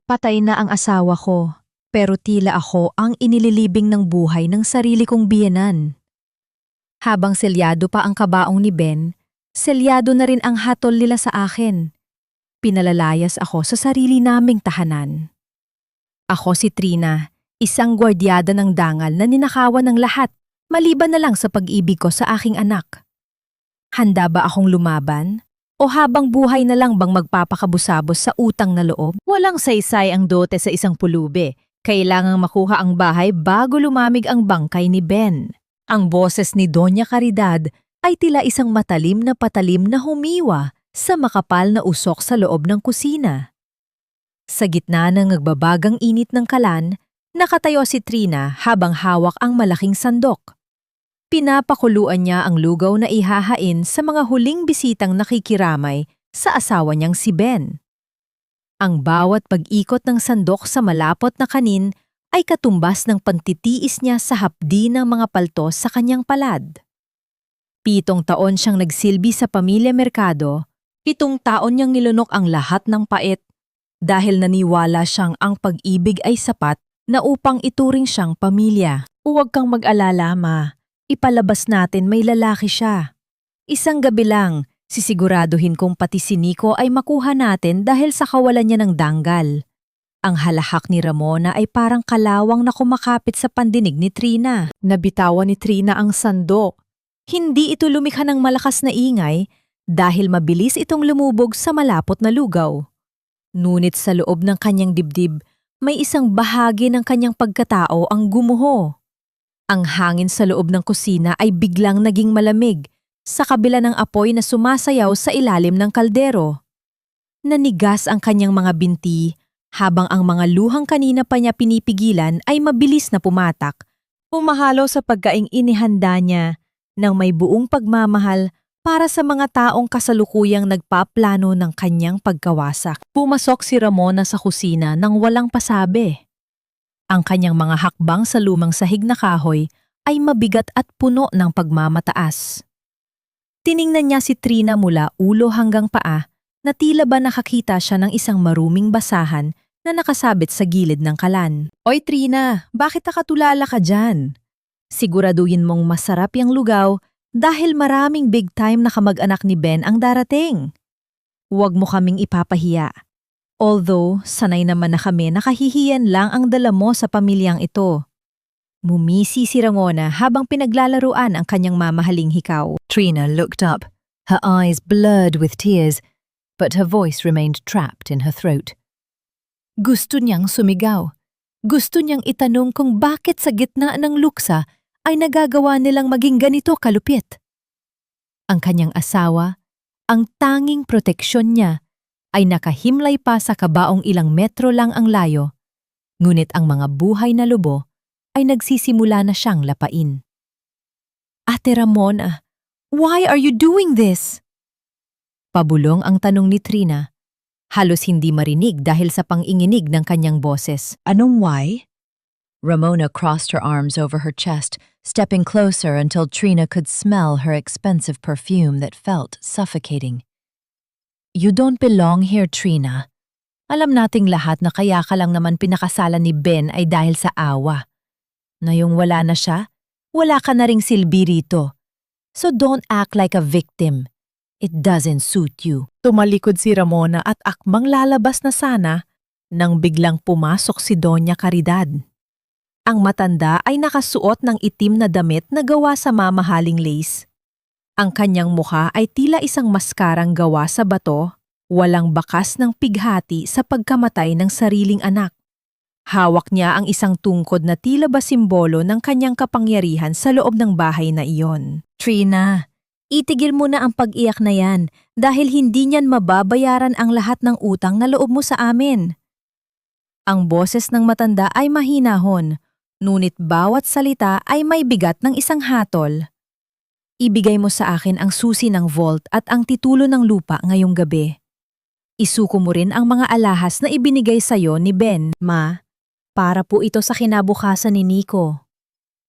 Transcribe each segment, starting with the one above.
Patay na ang asawa ko, pero tila ako ang inililibing ng buhay ng sarili kong biyenan. Habang selyado pa ang kabaong ni Ben, selyado na rin ang hatol nila sa akin. Pinalalayas ako sa sarili naming tahanan. Ako si Trina, isang gwardyada ng dangal na ninakawan ng lahat, maliban na lang sa pag-ibig ko sa aking anak. Handa ba akong lumaban? O habang buhay na lang bang magpapakabusabos sa utang na loob? Walang saysay ang dote sa isang pulubi. Kailangang makuha ang bahay bago lumamig ang bangkay ni Ben. Ang boses ni Doña Caridad ay tila isang matalim na patalim na humiwa sa makapal na usok sa loob ng kusina. Sa gitna ng nagbabagang init ng kalan, nakatayo si Trina habang hawak ang malaking sandok. Pinapakuluan niya ang lugaw na ihahain sa mga huling bisitang nakikiramay sa asawa niyang si Ben. Ang bawat pag-ikot ng sandok sa malapot na kanin ay katumbas ng pagtitiis niya sa hapdi ng mga paltos sa kanyang palad. 7 taon siyang nagsilbi sa pamilya Mercado, 7 taon niyang nilunok ang lahat ng pait dahil naniwala siyang ang pag-ibig ay sapat na upang ituring siyang pamilya. Huwag kang mag-alala, Ma. Ipalabas natin may lalaki siya. Isang gabi lang, sisiguraduhin kong pati si Nico ay makuha natin dahil sa kawalan niya ng danggal. Ang halahak ni Ramona ay parang kalawang na kumakapit sa pandinig ni Trina. Nabitawan ni Trina ang sandok. Hindi ito lumikha ng malakas na ingay dahil mabilis itong lumubog sa malapot na lugaw. Ngunit sa loob ng kanyang dibdib, may isang bahagi ng kanyang pagkatao ang gumuho. Ang hangin sa loob ng kusina ay biglang naging malamig sa kabila ng apoy na sumasayaw sa ilalim ng kaldero. Nanigas ang kanyang mga binti habang ang mga luhang kanina pa niya pinipigilan ay mabilis na pumatak, pumahalo sa pagkaing inihanda niya ng may buong pagmamahal para sa mga taong kasalukuyang nagpaplano ng kanyang pagkawasak. Pumasok si Ramona sa kusina nang walang pasabi. Ang kanyang mga hakbang sa lumang sahig na kahoy ay mabigat at puno ng pagmamataas. Tiningnan niya si Trina mula ulo hanggang paa na tila ba nakakita siya ng isang maruming basahan na nakasabit sa gilid ng kalan. Oy Trina, bakit nakatulala ka dyan? Siguraduhin mong masarap yung lugaw dahil maraming big time na kamag-anak ni Ben ang darating. Huwag mo kaming ipapahiya. Although, sanay naman na kami nakahihiyan lang ang dala mo sa pamilyang ito. Mumisi si Ramona habang pinaglalaruan ang kanyang mamahaling hikaw. Trina looked up, her eyes blurred with tears, but her voice remained trapped in her throat. Gusto niyang sumigaw. Gusto niyang itanong kung bakit sa gitna ng luksa ay nagagawa nilang maging ganito kalupit. Ang kanyang asawa, ang tanging proteksyon niya, ay nakahimlay pa sa kabaong ilang metro lang ang layo, ngunit ang mga buhay na lubo ay nagsisimula na siyang lapain. Ate Ramona, why are you doing this? Pabulong ang tanong ni Trina, halos hindi marinig dahil sa panginginig ng kanyang boses. Anong why? Ramona crossed her arms over her chest, stepping closer until Trina could smell her expensive perfume that felt suffocating. You don't belong here, Trina. Alam nating lahat na kaya ka lang naman pinakasalan ni Ben ay dahil sa awa. Ngayong wala na siya, wala ka na ring silbi rito. So don't act like a victim. It doesn't suit you. Tumalikod si Ramona at akmang lalabas na sana nang biglang pumasok si Doña Caridad. Ang matanda ay nakasuot ng itim na damit na gawa sa mamahaling lace. Ang kanyang mukha ay tila isang maskarang gawa sa bato, walang bakas ng pighati sa pagkamatay ng sariling anak. Hawak niya ang isang tungkod na tila ba simbolo ng kanyang kapangyarihan sa loob ng bahay na iyon. Trina, itigil mo na ang pag-iyak na yan dahil hindi niyan mababayaran ang lahat ng utang na loob mo sa amin. Ang boses ng matanda ay mahinahon, ngunit bawat salita ay may bigat ng isang hatol. Ibigay mo sa akin ang susi ng vault at ang titulo ng lupa ngayong gabi. Isuko mo rin ang mga alahas na ibinigay sa'yo ni Ben, Ma, para po ito sa kinabukasan ni Nico.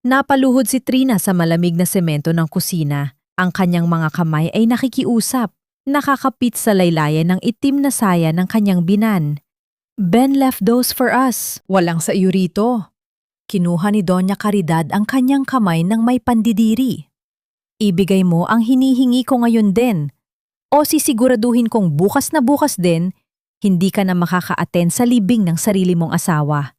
Napaluhod si Trina sa malamig na semento ng kusina. Ang kanyang mga kamay ay nakikiusap, nakakapit sa laylayan ng itim na saya ng kanyang binan. Ben left those for us. Walang sa iyo rito. Kinuha ni Doña Caridad ang kanyang kamay ng may pandidiri. Ibigay mo ang hinihingi ko ngayon din. O sisiguraduhin kong bukas na bukas din, hindi ka na makaka-attend sa libing ng sarili mong asawa.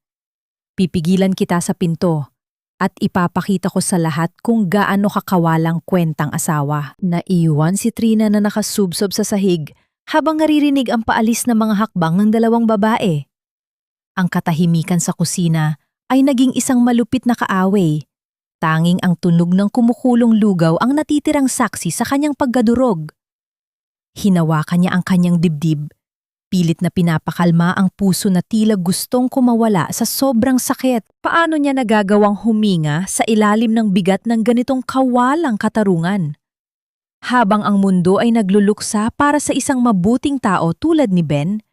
Pipigilan kita sa pinto at ipapakita ko sa lahat kung gaano kakawalang kwentang asawa. Naiwan si Trina na nakasubsob sa sahig habang naririnig ang paalis na mga hakbang ng dalawang babae. Ang katahimikan sa kusina ay naging isang malupit na kaaway. Tanging ang tunog ng kumukulong lugaw ang natitirang saksi sa kanyang pagkadurog. Hinawakan niya ang kanyang dibdib. Pilit na pinapakalma ang puso na tila gustong kumawala sa sobrang sakit. Paano niya nagagawang huminga sa ilalim ng bigat ng ganitong kawalang katarungan? Habang ang mundo ay nagluluksa para sa isang mabuting tao tulad ni Ben,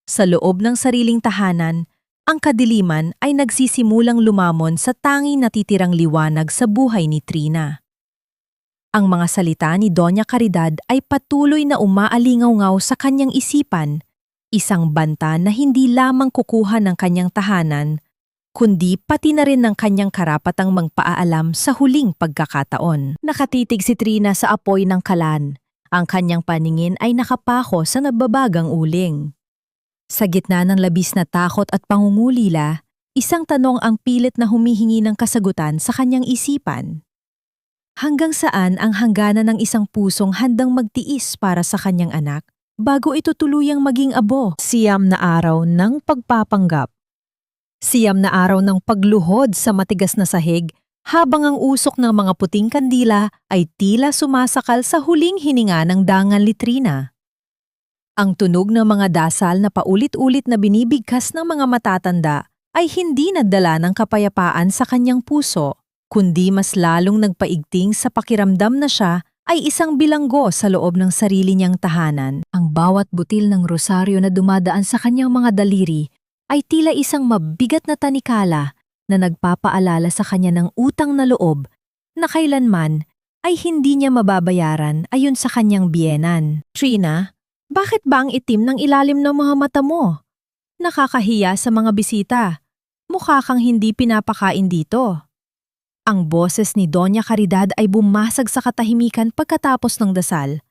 sa loob ng sariling tahanan, ang kadiliman ay nagsisimulang lumamon sa tanging natitirang liwanag sa buhay ni Trina. Ang mga salita ni Doña Caridad ay patuloy na umaalingaw-ngaw sa kanyang isipan, isang banta na hindi lamang kukuha ng kanyang tahanan, kundi pati na rin ng kanyang karapatang magpaalam sa huling pagkakataon. Nakatitig si Trina sa apoy ng kalan. Ang kanyang paningin ay nakapako sa nababagang uling. Sa gitna ng labis na takot at pangungulila, isang tanong ang pilit na humihingi ng kasagutan sa kanyang isipan. Hanggang saan ang hangganan ng isang pusong handang magtiis para sa kanyang anak bago ito tuluyang maging abo? Siyam na araw ng pagpapanggap. Siyam na araw ng pagluhod sa matigas na sahig habang ang usok ng mga puting kandila ay tila sumasakal sa huling hininga ng dangan litrina. Ang tunog ng mga dasal na paulit-ulit na binibigkas ng mga matatanda ay hindi nagdala ng kapayapaan sa kanyang puso, kundi mas lalong nagpaigting sa pakiramdam na siya ay isang bilanggo sa loob ng sarili niyang tahanan. Ang bawat butil ng rosaryo na dumadaan sa kanyang mga daliri ay tila isang mabigat na tanikala na nagpapaalala sa kanya ng utang na loob na kailanman ay hindi niya mababayaran ayon sa kanyang biyenan. Trina, bakit ba ang itim ng ilalim ng mga mata mo? Nakakahiya sa mga bisita. Mukha kang hindi pinapakain dito. Ang boses ni Doña Caridad ay bumasag sa katahimikan pagkatapos ng dasal.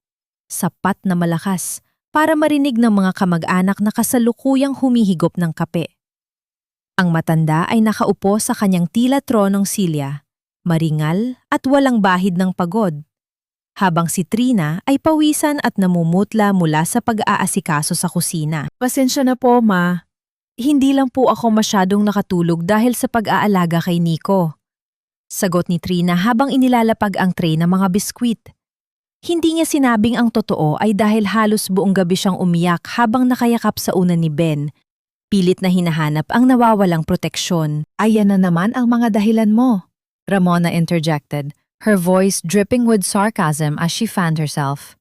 Sapat na malakas para marinig ng mga kamag-anak na kasalukuyang humihigop ng kape. Ang matanda ay nakaupo sa kanyang tila tronong silya, maringal at walang bahid ng pagod. Habang si Trina ay pawisan at namumutla mula sa pag-aasikaso sa kusina. Pasensya na po, Ma. Hindi lang po ako masyadong nakatulog dahil sa pag-aalaga kay Nico. Sagot ni Trina habang inilalapag ang tray ng mga biskwit. Hindi niya sinabing ang totoo ay dahil halos buong gabi siyang umiyak habang nakayakap sa unan ni Ben. Pilit na hinahanap ang nawawalang proteksyon. Ayan na naman ang mga dahilan mo, Ramona interjected, her voice dripping with sarcasm as she fanned herself.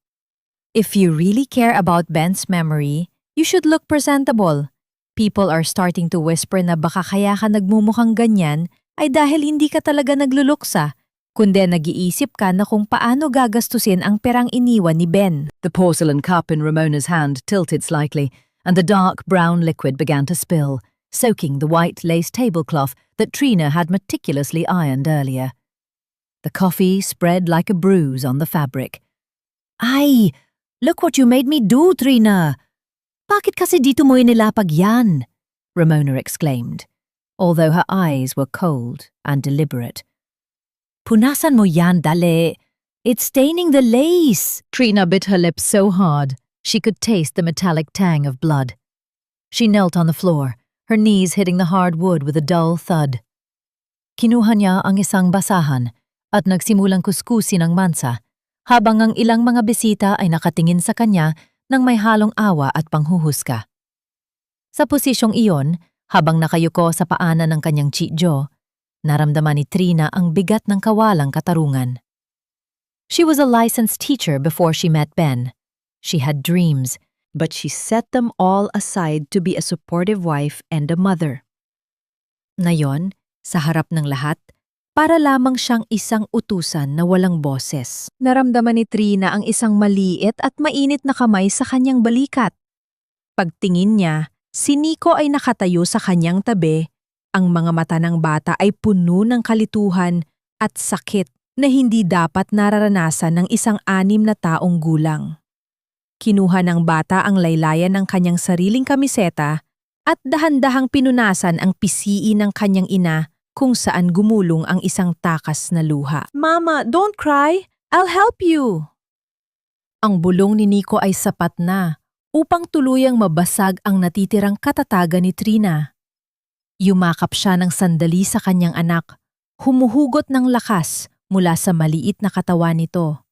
If you really care about Ben's memory, you should look presentable. People are starting to whisper na baka kaya ka nagmumukhang ganyan ay dahil hindi ka talaga nagluluksa, kundi nag-iisip ka na kung paano gagastusin ang perang iniwan ni Ben. The porcelain cup in Ramona's hand tilted slightly, and the dark brown liquid began to spill, soaking the white lace tablecloth that Trina had meticulously ironed earlier. The coffee spread like a bruise on the fabric. Ay! Look what you made me do, Trina! Bakit kasi dito mo inilapag yan? Ramona exclaimed, although her eyes were cold and deliberate. Punasan mo yan, dali. It's staining the lace. Trina bit her lips so hard she could taste the metallic tang of blood. She knelt on the floor, her knees hitting the hard wood with a dull thud. Kinuha niya ang isang basahan at nagsimulang kuskusin ang mansa, habang ang ilang mga bisita ay nakatingin sa kanya ng may halong awa at panghuhusga. Sa posisyong iyon, habang nakayuko sa paanan ng kanyang chijo, naramdaman ni Trina ang bigat ng kawalang katarungan. She was a licensed teacher before she met Ben. She had dreams, but she set them all aside to be a supportive wife and a mother. Ngayon, sa harap ng lahat, para lamang siyang isang utusan na walang boses. Naramdaman ni Trina ang isang maliit at mainit na kamay sa kanyang balikat. Pagtingin niya, Si Nico ay nakatayo sa kanyang tabi, ang mga mata ng bata ay puno ng kalituhan at sakit na hindi dapat nararanasan ng isang 6 na taong gulang. Kinuha ng bata ang laylayan ng kanyang sariling kamiseta at dahan-dahang pinunasan ang pisii ng kanyang ina kung saan gumulong ang isang takas na luha. "Mama, don't cry. I'll help you." Ang bulong ni Nico ay sapat na upang tuluyang mabasag ang natitirang katatagan ni Trina. Yumakap siya ng sandali sa kanyang anak, humuhugot ng lakas mula sa maliit na katawan nito.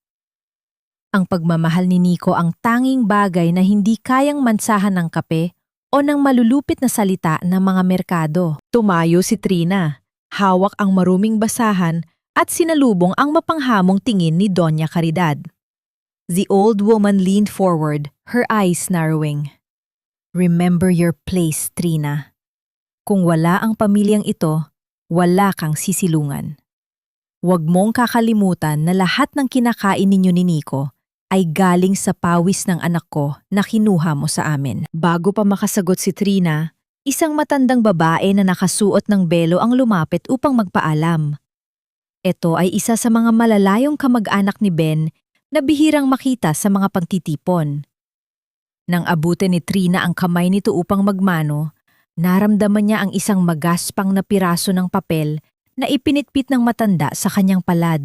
Ang pagmamahal ni Nico ang tanging bagay na hindi kayang mansahan ng kape o ng malulupit na salita ng mga merkado. Tumayo si Trina, hawak ang maruming basahan at sinalubong ang mapanghamong tingin ni Doña Caridad. The old woman leaned forward, her eyes narrowing. "Remember your place, Trina. Kung wala ang pamilyang ito, wala kang sisilungan. Huwag mong kakalimutan na lahat ng kinakain ninyo ni Nico ay galing sa pawis ng anak ko na kinuha mo sa amin." Bago pa makasagot si Trina, isang matandang babae na nakasuot ng belo ang lumapit upang magpaalam. Ito ay isa sa mga malalayong kamag-anak ni Ben na bihirang makita sa mga pagtitipon. Nang abutin ni Trina ang kamay nito upang magmano, naramdaman niya ang isang magaspang na piraso ng papel na ipinitpit ng matanda sa kanyang palad.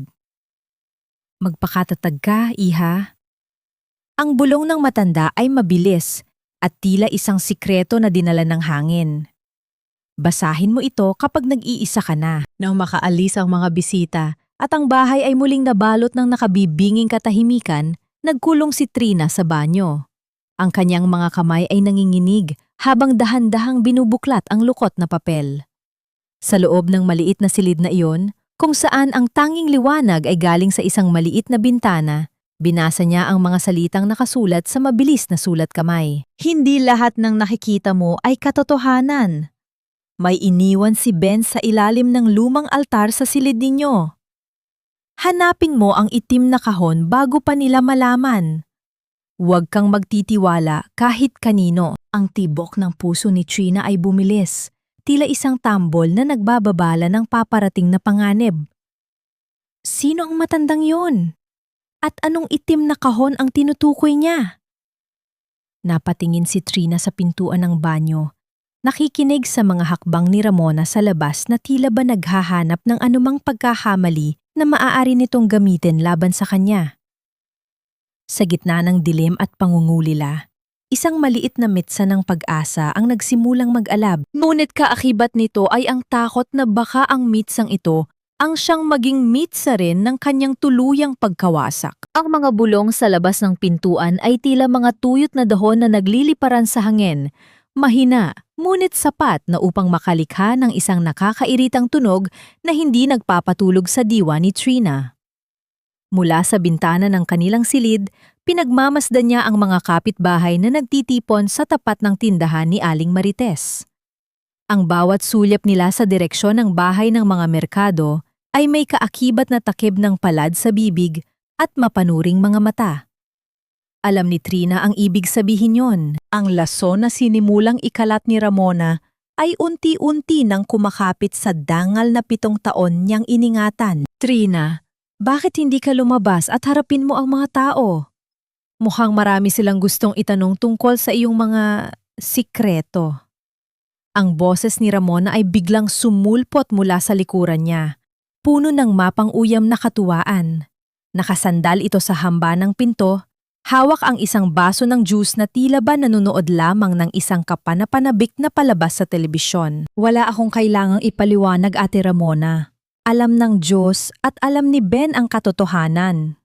"Magpakatatag ka, iha." Ang bulong ng matanda ay mabilis at tila isang sikreto na dinala ng hangin. Basahin mo ito kapag nag-iisa ka na. Nang makaalis ang mga bisita at ang bahay ay muling nabalot ng nakabibinging katahimikan, nagkulong si Trina sa banyo. Ang kanyang mga kamay ay nanginginig habang dahan-dahang binubuklat ang lukot na papel. Sa loob ng maliit na silid na iyon, kung saan ang tanging liwanag ay galing sa isang maliit na bintana, binasa niya ang mga salitang nakasulat sa mabilis na sulat kamay. "Hindi lahat ng nakikita mo ay katotohanan. May iniwan si Ben sa ilalim ng lumang altar sa silid ninyo. Hanapin mo ang itim na kahon bago pa nila malaman. Huwag kang magtitiwala kahit kanino." Ang tibok ng puso ni Trina ay bumilis, tila isang tambol na nagbababala ng paparating na panganib. Sino ang matandang yon? At anong itim na kahon ang tinutukoy niya? Napatingin si Trina sa pintuan ng banyo, nakikinig sa mga hakbang ni Ramona sa labas na tila ba naghahanap ng anumang pagkahamali na maaari nitong gamitin laban sa kanya. Sa gitna ng dilim at pangungulila, isang maliit na mitsa ng pag-asa ang nagsimulang mag-alab. Ngunit kaakibat nito ay ang takot na baka ang mitsang ito ang siyang maging mitsa rin ng kanyang tuluyang pagkawasak. Ang mga bulong sa labas ng pintuan ay tila mga tuyot na dahon na nagliliparan sa hangin. Mahina, ngunit sapat na upang makalikha ng isang nakakairitang tunog na hindi nagpapatulog sa diwa ni Trina. Mula sa bintana ng kanilang silid, pinagmamasdan niya ang mga kapitbahay na nagtitipon sa tapat ng tindahan ni Aling Marites. Ang bawat sulyap nila sa direksyon ng bahay ng mga merkado ay may kaakibat na takib ng palad sa bibig at mapanuring mga mata. Alam ni Trina ang ibig sabihin yon. Ang lason na sinimulang ikalat ni Ramona ay unti-unti nang kumakapit sa dangal na 7 taon niyang iningatan. Trina, bakit hindi ka lumabas at harapin mo ang mga tao? Mukhang marami silang gustong itanong tungkol sa iyong mga sikreto. Ang boses ni Ramona ay biglang sumulpot mula sa likuran niya, puno ng mapang-uyam na katuwaan. Nakasandal ito sa hamba ng pinto, hawak ang isang baso ng juice na tila ba nanonood lamang ng isang kapanapanabik na palabas sa telebisyon. Wala akong kailangang ipaliwanag, Ate Ramona. Alam ng Diyos at alam ni Ben ang katotohanan.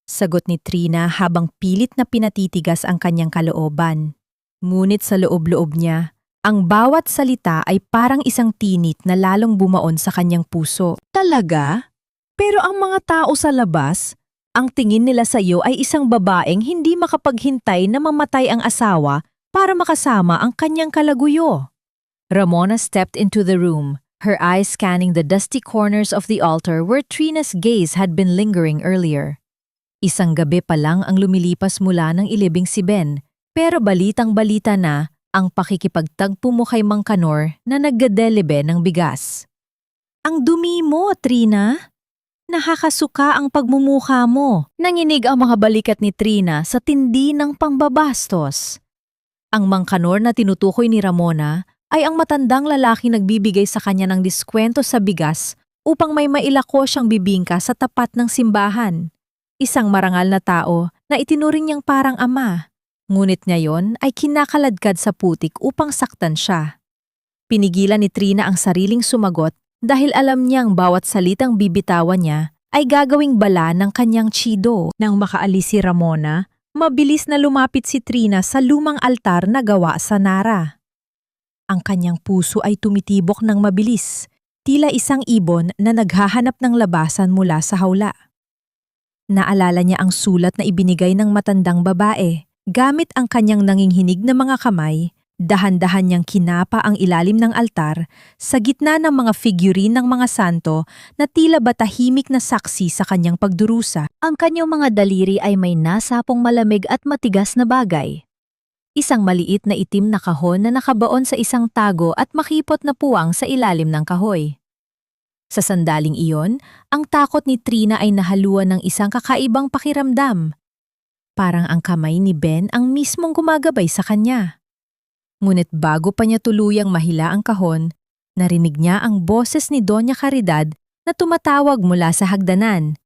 Sagot ni Trina habang pilit na pinatitigas ang kanyang kalooban. Ngunit sa loob-loob niya, ang bawat salita ay parang isang tinit na lalong bumaon sa kanyang puso. Talaga? Pero ang mga tao sa labas, ang tingin nila sa iyo ay isang babaeng hindi makapaghintay na mamatay ang asawa para makasama ang kanyang kalaguyo. Ramona stepped into the room, her eyes scanning the dusty corners of the altar where Trina's gaze had been lingering earlier. Isang gabi pa lang ang lumilipas mula ng ilibing si Ben, pero balitang-balita na ang pakikipagtagpo mo kay Mang Kanor na naggadelebe ng bigas. Ang dumi mo, Trina! Nakakasuka ang pagmumukha mo. Nanginig ang mga balikat ni Trina sa tindi ng pambabastos. Ang Mang Kanor na tinutukoy ni Ramona ay ang matandang lalaki nagbibigay sa kanya ng diskwento sa bigas upang may mailako siyang bibingka sa tapat ng simbahan. Isang marangal na tao na itinuring niyang parang ama. Ngunit ngayon ay kinakaladkad sa putik upang saktan siya. Pinigilan ni Trina ang sariling sumagot dahil alam niyang bawat salitang bibitawan niya ay gagawing bala ng kanyang chido. Nang makaalis si Ramona, mabilis na lumapit si Trina sa lumang altar na gawa sa Nara. Ang kanyang puso ay tumitibok ng mabilis, tila isang ibon na naghahanap ng labasan mula sa hawla. Naalala niya ang sulat na ibinigay ng matandang babae. Gamit ang kanyang nanginghinig na mga kamay, dahan-dahan niyang kinapa ang ilalim ng altar sa gitna ng mga figurine ng mga santo na tila ba tahimik na saksi sa kanyang pagdurusa. Ang kanyang mga daliri ay may nasapong malamig at matigas na bagay. Isang maliit na itim na kahon na nakabaon sa isang tago at makipot na puwang sa ilalim ng kahoy. Sa sandaling iyon, ang takot ni Trina ay nahaluan ng isang kakaibang pakiramdam. Parang ang kamay ni Ben ang mismong gumagabay sa kanya. Ngunit bago pa niya tuluyang mahila ang kahon, narinig niya ang boses ni Doña Caridad na tumatawag mula sa hagdanan.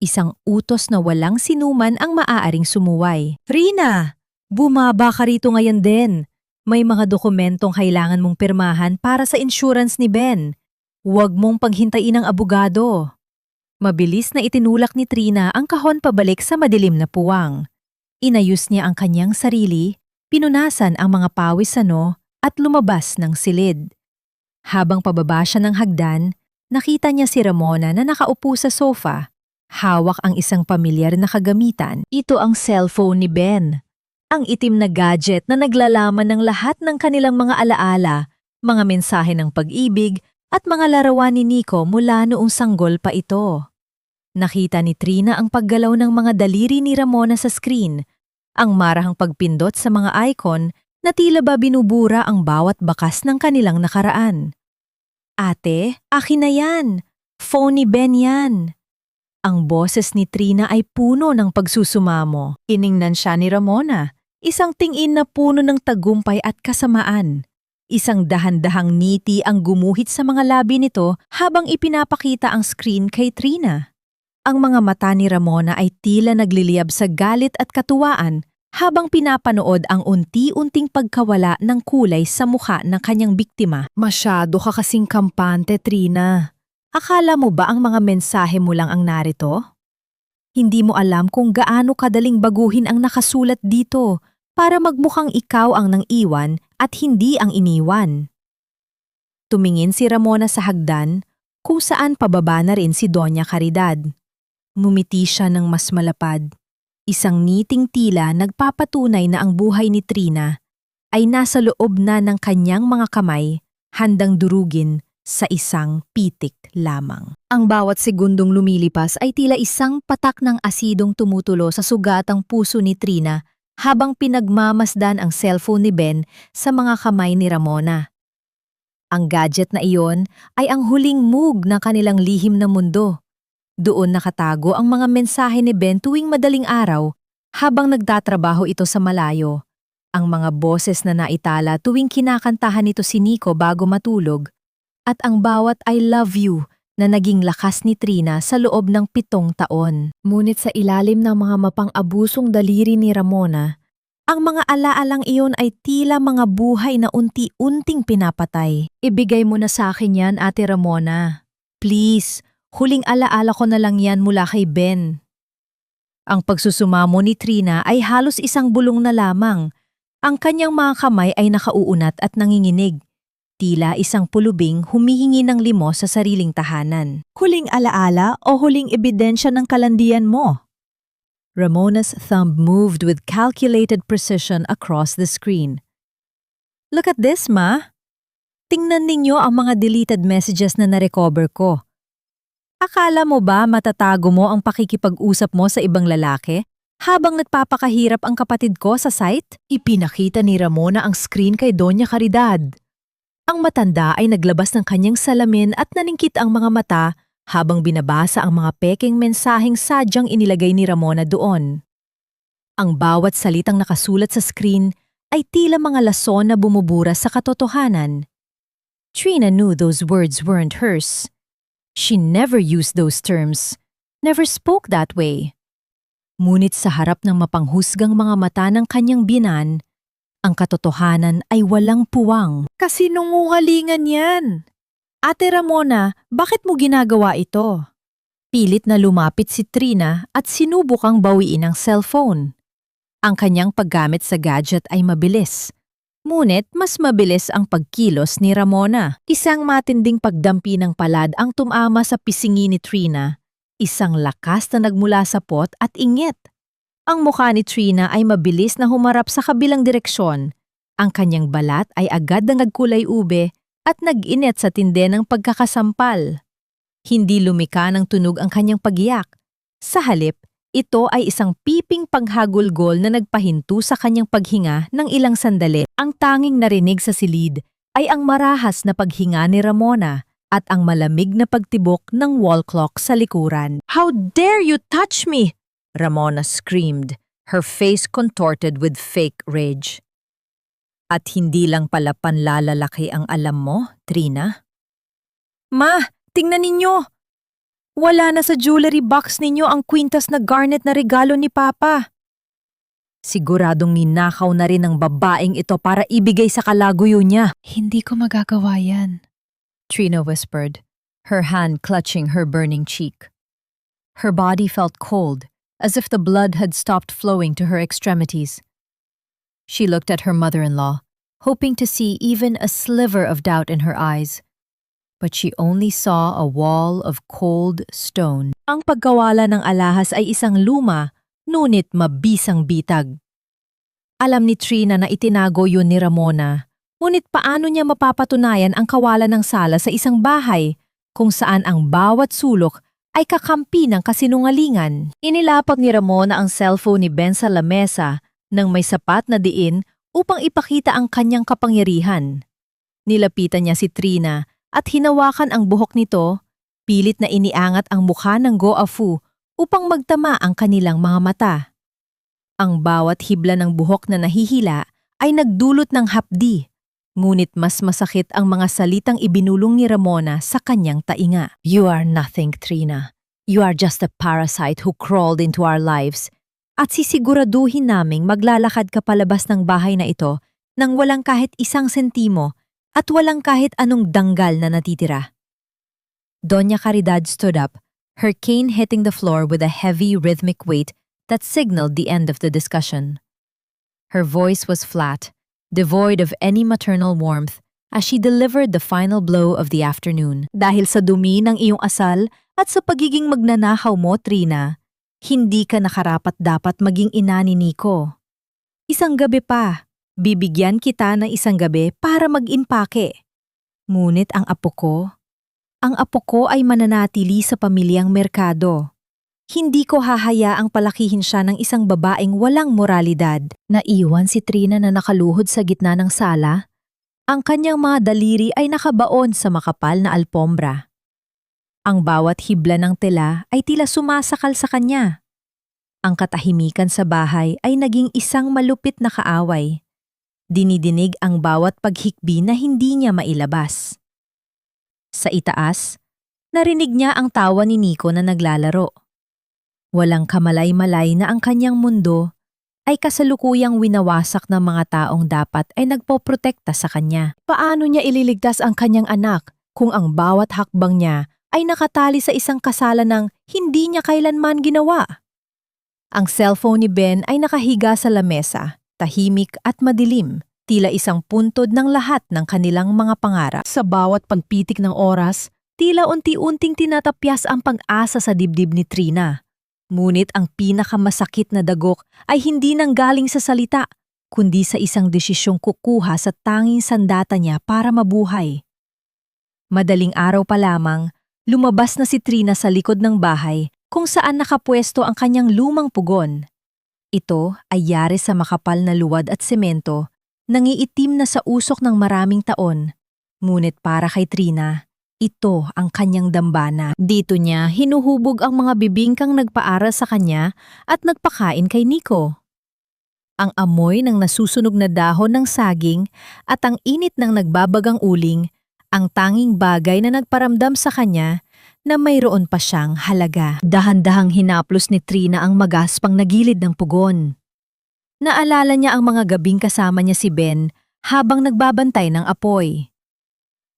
Isang utos na walang sinuman ang maaaring sumuway. Trina, bumaba ka rito ngayon din. May mga dokumentong kailangan mong pirmahan para sa insurance ni Ben. Huwag mong paghintain ang abogado. Mabilis na itinulak ni Trina ang kahon pabalik sa madilim na puwang. Inayos niya ang kanyang sarili, pinunasan ang mga pawis at lumabas ng silid. Habang pababa siya ng hagdan, nakita niya si Ramona na nakaupo sa sofa. Hawak ang isang pamilyar na kagamitan. Ito ang cellphone ni Ben. Ang itim na gadget na naglalaman ng lahat ng kanilang mga alaala, mga mensahe ng pag-ibig, at mga larawan ni Nico mula noong sanggol pa ito. Nakita ni Trina ang paggalaw ng mga daliri ni Ramona sa screen, ang marahang pagpindot sa mga icon na tila ba binubura ang bawat bakas ng kanilang nakaraan. Ate, akin na yan! Phone ni Ben yan! Ang boses ni Trina ay puno ng pagsusumamo. Iningnan siya ni Ramona, isang tingin na puno ng tagumpay at kasamaan. Isang dahan-dahang ngiti ang gumuhit sa mga labi nito habang ipinapakita ang screen kay Trina. Ang mga mata ni Ramona ay tila nagliliyab sa galit at katuwaan habang pinapanood ang unti-unting pagkawala ng kulay sa mukha ng kanyang biktima. Masyado ka kasing kampante, Trina. Akala mo ba ang mga mensahe mo lang ang narito? Hindi mo alam kung gaano kadaling baguhin ang nakasulat dito para magmukhang ikaw ang nang-iwan at hindi ang iniwan. Tumingin si Ramona sa hagdan kung saan pababa na rin si Doña Caridad. Ngumiti siya ng mas malapad. Isang ngiting tila nagpapatunay na ang buhay ni Trina ay nasa loob na ng kanyang mga kamay, handang durugin sa isang pitik lamang. Ang bawat segundong lumilipas ay tila isang patak ng asidong tumutulo sa sugatang puso ni Trina habang pinagmamasdan ang cellphone ni Ben sa mga kamay ni Ramona. Ang gadget na iyon ay ang huling mug ng kanilang lihim na mundo. Doon nakatago ang mga mensahe ni Ben tuwing madaling araw habang nagtatrabaho ito sa malayo. Ang mga boses na naitala tuwing kinakantahan nito si Nico bago matulog. At ang bawat I love you na naging lakas ni Trina sa loob ng 7 taon. Ngunit sa ilalim ng mga mapang-abusong daliri ni Ramona, ang mga alaalang iyon ay tila mga buhay na unti-unting pinapatay. Ibigay mo na sa akin yan, Ate Ramona. Please, huling alaala ko na lang yan mula kay Ben. Ang pagsusumamo ni Trina ay halos isang bulong na lamang. Ang kanyang mga kamay ay nakauunat at nanginginig. Tila isang pulubing humihingi ng limos sa sariling tahanan. Huling alaala o huling ebidensya ng kalandian mo? Ramona's thumb moved with calculated precision across the screen. Look at this, Ma. Tingnan ninyo ang mga deleted messages na narecover ko. Akala mo ba matatago mo ang pakikipag-usap mo sa ibang lalaki Habang nagpapakahirap ang kapatid ko sa site, ipinakita ni Ramona ang screen kay Doña Caridad. Ang matanda ay naglabas ng kanyang salamin at naningkit ang mga mata habang binabasa ang mga pekeng mensaheng sadyang inilagay ni Ramona doon. Ang bawat salitang nakasulat sa screen ay tila mga lason na bumubura sa katotohanan. Trina knew those words weren't hers. She never used those terms, never spoke that way. Ngunit sa harap ng mapanghusgang mga mata ng kanyang biyenan, ang katotohanan ay walang puwang. Kasi nungungalingan yan. Ate Ramona, bakit mo ginagawa ito? Pilit na lumapit si Trina at sinubukang bawiin ang cellphone. Ang kanyang paggamit sa gadget ay mabilis. Ngunit mas mabilis ang pagkilos ni Ramona. Isang matinding pagdampi ng palad ang tumama sa pisingi ni Trina. Isang lakas na nagmula sa pot at ingit. Ang mukha ni Trina ay mabilis na humarap sa kabilang direksyon. Ang kanyang balat ay agad na nagkulay ube at nag-init sa tindi ng pagkakasampal. Hindi lumika ng tunog ang kanyang pagiyak. Sa halip, ito ay isang piping paghagulgol na nagpahinto sa kanyang paghinga ng ilang sandali. Ang tanging narinig sa silid ay ang marahas na paghinga ni Ramona at ang malamig na pagtibok ng wall clock sa likuran. "How dare you touch me?" Ramona screamed, her face contorted with fake rage. At hindi lang pala panlalalaki ang alam mo, Trina? Ma, tingnan ninyo! Wala na sa jewelry box ninyo ang kwintas na garnet na regalo ni Papa. Siguradong ninakaw na rin ng babaeng ito para ibigay sa kalaguyo niya. Hindi ko magagawa yan. Trina whispered, her hand clutching her burning cheek. Her body felt cold, as if the blood had stopped flowing to her extremities. She looked at her mother-in-law, hoping to see even a sliver of doubt in her eyes. But she only saw a wall of cold stone. Ang pagkawala ng alahas ay isang luma, ngunit mabisang bitag. Alam ni Trina na itinago yun ni Ramona. Ngunit paano niya mapapatunayan ang kawalan ng sala sa isang bahay kung saan ang bawat sulok ay kakampi ng kasinungalingan? Inilapag ni Ramona ang cellphone ni Ben sa lamesa nang may sapat na diin upang ipakita ang kanyang kapangyarihan. Nilapitan niya si Trina at hinawakan ang buhok nito, pilit na iniangat ang mukha ng Go-Afu upang magtama ang kanilang mga mata. Ang bawat hibla ng buhok na nahihila ay nagdulot ng hapdi. Ngunit mas masakit ang mga salitang ibinulong ni Ramona sa kanyang tainga. "You are nothing, Trina. You are just a parasite who crawled into our lives. At sisiguraduhin naming maglalakad ka palabas ng bahay na ito nang walang kahit isang sentimo at walang kahit anong danggal na natitira." Doña Caridad stood up, her cane hitting the floor with a heavy rhythmic weight that signaled the end of the discussion. Her voice was flat, devoid of any maternal warmth, as she delivered the final blow of the afternoon. "Dahil sa dumi ng iyong asal at sa pagiging magnanakaw mo, Trina, hindi ka nakarapat-dapat maging ina ni Nico. Isang gabi pa, bibigyan kita ng isang gabi para mag-impake. Ngunit ang apo ko ay mananatili sa pamilyang merkado. Hindi ko hahayaang palakihin siya ng isang babaeng walang moralidad." Naiwan si Trina na nakaluhod sa gitna ng sala. Ang kanyang mga daliri ay nakabaon sa makapal na alpombra. Ang bawat hibla ng tela ay tila sumasakal sa kanya. Ang katahimikan sa bahay ay naging isang malupit na kaaway. Dinidinig ang bawat paghikbi na hindi niya mailabas. Sa itaas, narinig niya ang tawa ni Nico na naglalaro. Walang kamalay-malay na ang kanyang mundo ay kasalukuyang winawasak ng mga taong dapat ay nagpoprotekta sa kanya. Paano niya ililigtas ang kanyang anak kung ang bawat hakbang niya ay nakatali sa isang kasalan ng hindi niya kailanman ginawa? Ang cellphone ni Ben ay nakahiga sa lamesa, tahimik at madilim, tila isang puntod ng lahat ng kanilang mga pangarap. Sa bawat pagpitik ng oras, tila unti-unting tinatapyas ang pag-asa sa dibdib ni Trina. Ngunit ang pinakamasakit na dagok ay hindi nanggaling sa salita, kundi sa isang desisyong kukuha sa tanging sandata niya para mabuhay. Madaling araw pa lamang, lumabas na si Trina sa likod ng bahay kung saan nakapwesto ang kanyang lumang pugon. Ito ay yari sa makapal na luwad at semento, nangiitim na sa usok ng maraming taon. Ngunit para kay Trina, ito ang kanyang dambana. Dito niya hinuhubog ang mga bibingkang nagpaaral sa kanya at nagpakain kay Nico. Ang amoy ng nasusunog na dahon ng saging at ang init ng nagbabagang uling, ang tanging bagay na nagparamdam sa kanya na mayroon pa siyang halaga. Dahan-dahang hinaplos ni Trina ang magaspang na gilid ng pugon. Naalala niya ang mga gabing kasama niya si Ben habang nagbabantay ng apoy.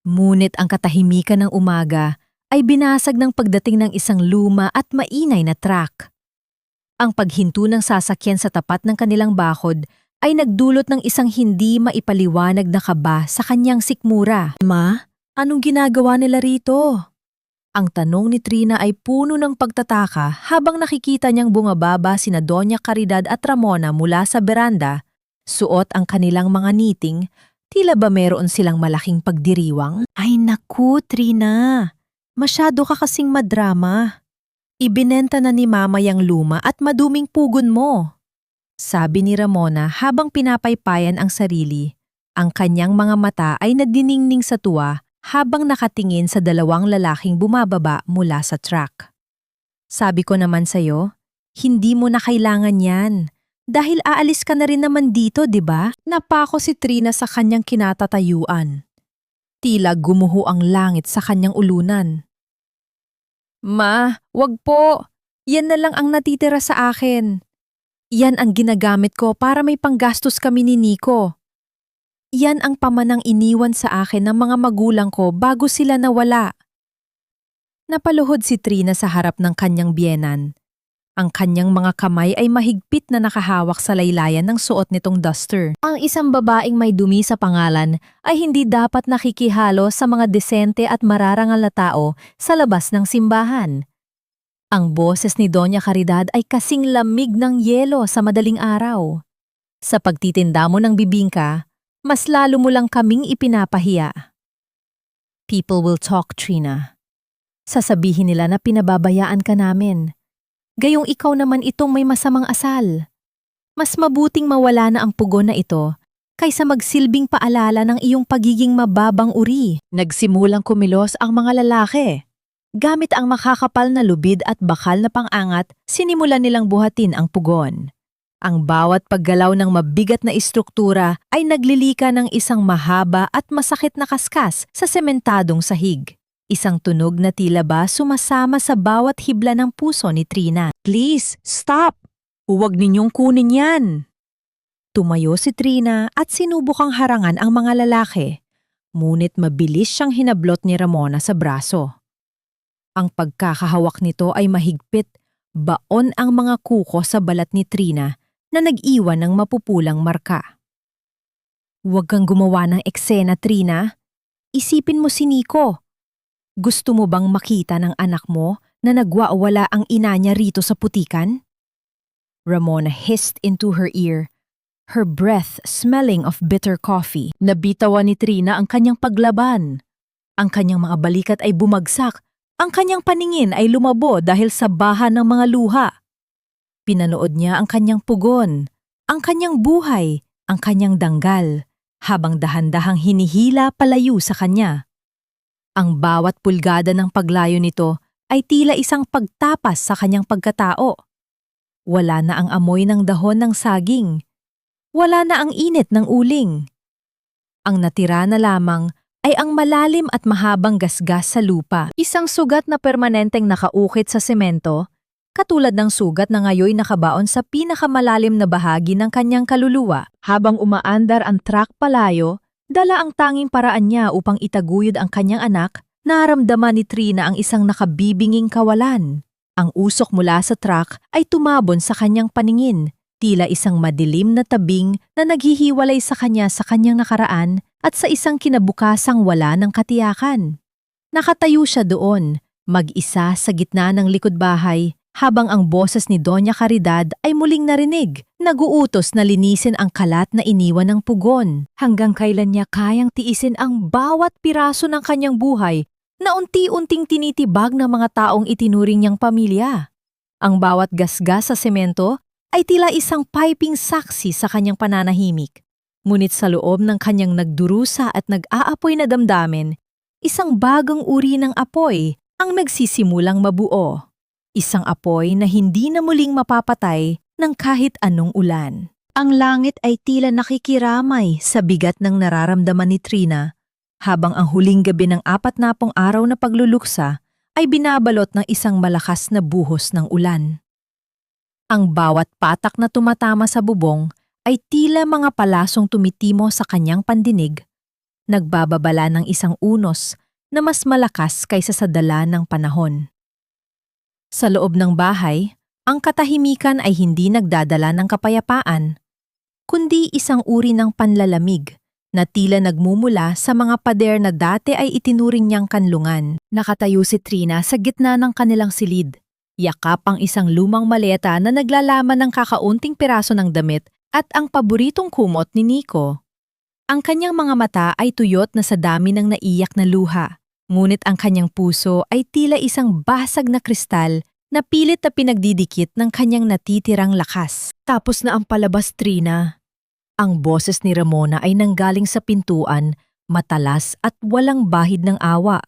Ngunit ang katahimikan ng umaga ay binasag ng pagdating ng isang luma at mainay na truck. Ang paghinto ng sasakyan sa tapat ng kanilang bakod ay nagdulot ng isang hindi maipaliwanag na kaba sa kanyang sikmura. Ma, anong ginagawa nila rito? Ang tanong ni Trina ay puno ng pagtataka habang nakikita niyang bumababa sina Doña Caridad at Ramona mula sa beranda, suot ang kanilang mga niting, tila ba meron silang malaking pagdiriwang? Ay naku, Trina! Masyado ka kasing madrama. Ibinenta na ni Mama yang luma at maduming pugon mo. Sabi ni Ramona habang pinapaypayan ang sarili. Ang kanyang mga mata ay nagdiningning sa tuwa habang nakatingin sa dalawang lalaking bumababa mula sa truck. Sabi ko naman sa'yo, hindi mo na kailangan yan. Dahil aalis ka na rin naman dito, di ba? Napako si Trina sa kanyang kinatatayuan. Tila gumuho ang langit sa kanyang ulunan. Ma, wag po. Yan na lang ang natitira sa akin. Yan ang ginagamit ko para may panggastos kami ni Nico. Yan ang pamanang iniwan sa akin ng mga magulang ko bago sila nawala. Napaluhod si Trina sa harap ng kanyang biyenan. Ang kanyang mga kamay ay mahigpit na nakahawak sa laylayan ng suot nitong duster. Ang isang babaeng may dumi sa pangalan ay hindi dapat nakikihalo sa mga desente at mararangal na tao sa labas ng simbahan. Ang boses ni Doña Caridad ay kasing lamig ng yelo sa madaling araw. Sa pagtitinda mo ng bibingka, mas lalo mo lang kaming ipinapahiya. People will talk, Trina. Sasabihin nila na pinababayaan ka namin. Gayong ikaw naman itong may masamang asal. Mas mabuting mawala na ang pugon na ito kaysa magsilbing paalala ng iyong pagiging mababang uri. Nagsimulang kumilos ang mga lalaki. Gamit ang makakapal na lubid at bakal na pang-angat, sinimulan nilang buhatin ang pugon. Ang bawat paggalaw ng mabigat na istruktura ay naglilika ng isang mahaba at masakit na kaskas sa sementadong sahig. Isang tunog na tila ba sumasama sa bawat hibla ng puso ni Trina. Please, stop! Huwag ninyong kunin yan! Tumayo si Trina at sinubukang harangan ang mga lalaki. Ngunit mabilis siyang hinablot ni Ramona sa braso. Ang pagkakahawak nito ay mahigpit, baon ang mga kuko sa balat ni Trina na nag-iwan ng mapupulang marka. Huwag kang gumawa ng eksena, Trina. Isipin mo si Nico. Gusto mo bang makita ng anak mo na nagwawala ang ina niya rito sa putikan? Ramona hissed into her ear, her breath smelling of bitter coffee. Nabitawan ni Trina ang kanyang paglaban. Ang kanyang mga balikat ay bumagsak. Ang kanyang paningin ay lumabo dahil sa baha ng mga luha. Pinanood niya ang kanyang pugon, ang kanyang buhay, ang kanyang danggal, habang dahan-dahang hinihila palayo sa kanya. Ang bawat pulgada ng paglayo nito ay tila isang pagtapas sa kanyang pagkatao. Wala na ang amoy ng dahon ng saging. Wala na ang init ng uling. Ang natira na lamang ay ang malalim at mahabang gasgas sa lupa. Isang sugat na permanenteng nakaukit sa semento, katulad ng sugat na ngayoy nakabaon sa pinakamalalim na bahagi ng kanyang kaluluwa. Habang umaandar ang truck palayo, dala ang tanging paraan niya upang itaguyod ang kanyang anak, naramdaman ni Trina ang isang nakabibinging kawalan. Ang usok mula sa truck ay tumabon sa kanyang paningin, tila isang madilim na tabing na naghihiwalay sa kanyang nakaraan at sa isang kinabukasang wala ng katiyakan. Nakatayo siya doon, mag-isa sa gitna ng likod bahay, habang ang boses ni Doña Caridad ay muling narinig, naguutos na linisin ang kalat na iniwan ng pugon. Hanggang kailan niya kayang tiisin ang bawat piraso ng kanyang buhay na unti-unting tinitibag ng mga taong itinuring niyang pamilya. Ang bawat gasgas sa semento ay tila isang piping saksi sa kanyang pananahimik. Ngunit sa loob ng kanyang nagdurusa at nag-aapoy na damdamin, isang bagong uri ng apoy ang nagsisimulang mabuo. Isang apoy na hindi na muling mapapatay ng kahit anong ulan. Ang langit ay tila nakikiramay sa bigat ng nararamdaman ni Trina, habang ang huling gabi ng 40 araw na pagluluksa ay binabalot ng isang malakas na buhos ng ulan. Ang bawat patak na tumatama sa bubong ay tila mga palasong tumitimo sa kanyang pandinig, nagbababala ng isang unos na mas malakas kaysa sa dala ng panahon. Sa loob ng bahay, ang katahimikan ay hindi nagdadala ng kapayapaan, kundi isang uri ng panlalamig na tila nagmumula sa mga pader na dati ay itinuring niyang kanlungan. Nakatayo si Trina sa gitna ng kanilang silid. Yakap ang isang lumang maleta na naglalaman ng kakaunting piraso ng damit at ang paboritong kumot ni Nico. Ang kanyang mga mata ay tuyot na sa dami ng naiyak na luha, ngunit ang kanyang puso ay tila isang basag na kristal na pilit na pinagdidikit ng kanyang natitirang lakas. Tapos na ang palabas, Trina. Ang boses ni Ramona ay nanggaling sa pintuan, matalas at walang bahid ng awa.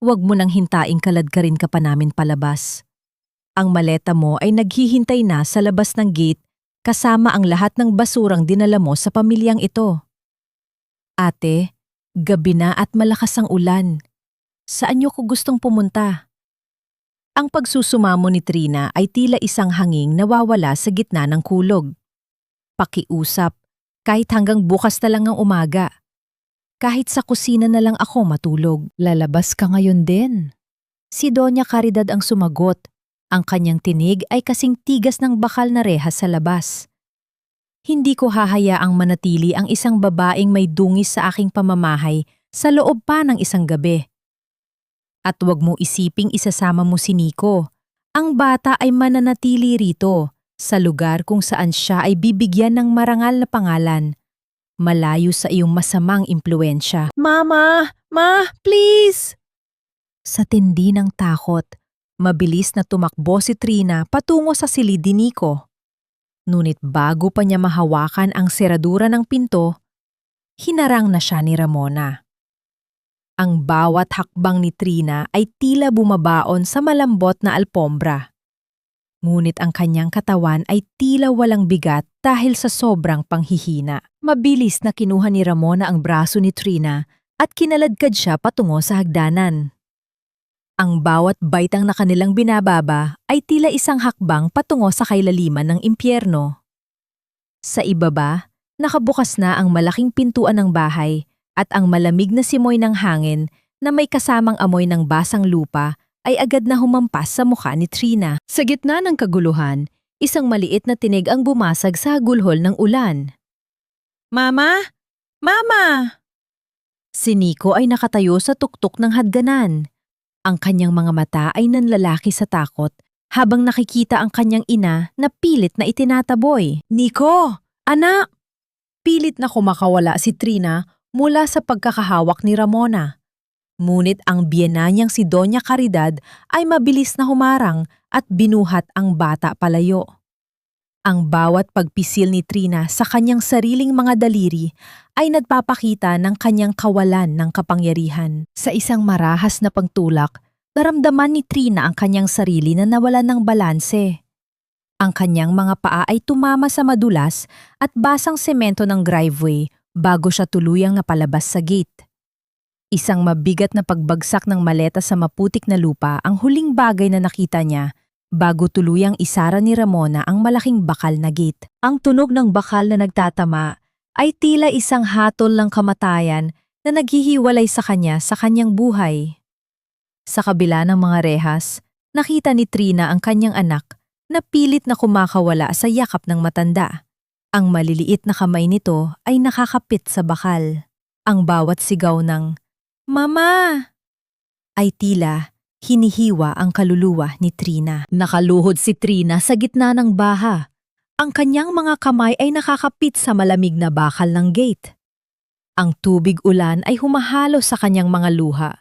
Huwag mo nang hintaing kaladkarin ka pa namin palabas. Ang maleta mo ay naghihintay na sa labas ng gate kasama ang lahat ng basurang dinala mo sa pamilyang ito. Ate, gabi na at malakas ang ulan. Saan niyo ko gustong pumunta? Ang pagsusumamo ni Trina ay tila isang hanging nawawala sa gitna ng kulog. Pakiusap, kahit hanggang bukas na lang ang umaga. Kahit sa kusina na lang ako matulog. Lalabas ka ngayon din. Si Doña Caridad ang sumagot. Ang kanyang tinig ay kasing tigas ng bakal na rehas sa labas. Hindi ko hahayaang manatili ang isang babaeng may dungis sa aking pamamahay sa loob pa ng isang gabi. At huwag mo isiping isasama mo si Nico. Ang bata ay mananatili rito, sa lugar kung saan siya ay bibigyan ng marangal na pangalan, malayo sa iyong masamang impluensya. Mama! Ma! Please! Sa tindi ng takot, mabilis na tumakbo si Trina patungo sa silid ni Nico. Ngunit bago pa niya mahawakan ang seradura ng pinto, hinarang na siya ni Ramona. Ang bawat hakbang ni Trina ay tila bumabaon sa malambot na alpombra. Ngunit ang kanyang katawan ay tila walang bigat dahil sa sobrang panghihina. Mabilis na kinuha ni Ramona ang braso ni Trina at kinaladkad siya patungo sa hagdanan. Ang bawat baitang na kanilang binababa ay tila isang hakbang patungo sa kailaliman ng impyerno. Sa ibaba, nakabukas na ang malaking pintuan ng bahay at ang malamig na simoy ng hangin na may kasamang amoy ng basang lupa ay agad na humampas sa mukha ni Trina. Sa gitna ng kaguluhan, isang maliit na tinig ang bumasag sa gulhol ng ulan. Mama! Mama! Si Nico ay nakatayo sa tuktok ng hagdanan. Ang kanyang mga mata ay nanlalaki sa takot habang nakikita ang kanyang ina na pilit na itinataboy. Nico! Anak! Pilit na kumakawala si Trina mula sa pagkakahawak ni Ramona. Ngunit ang biyena niyang si Doña Caridad ay mabilis na humarang at binuhat ang bata palayo. Ang bawat pagpisil ni Trina sa kanyang sariling mga daliri ay nagpapakita ng kanyang kawalan ng kapangyarihan. Sa isang marahas na pagtulak, naramdaman ni Trina ang kanyang sarili na nawalan ng balanse. Ang kanyang mga paa ay tumama sa madulas at basang semento ng driveway bago siya tuluyang napalabas sa gate. Isang mabigat na pagbagsak ng maleta sa maputik na lupa ang huling bagay na nakita niya bago tuluyang isara ni Ramona ang malaking bakal na gate. Ang tunog ng bakal na nagtatama ay tila isang hatol ng kamatayan na naghihiwalay sa kanyang buhay. Sa kabila ng mga rehas, nakita ni Trina ang kanyang anak na pilit na kumakawala sa yakap ng matanda. Ang maliliit na kamay nito ay nakakapit sa bakal. Ang bawat sigaw ng "Mama!" ay tila hinihiwa ang kaluluwa ni Trina. Nakaluhod si Trina sa gitna ng baha. Ang kanyang mga kamay ay nakakapit sa malamig na bakal ng gate. Ang tubig ulan ay humahalo sa kanyang mga luha.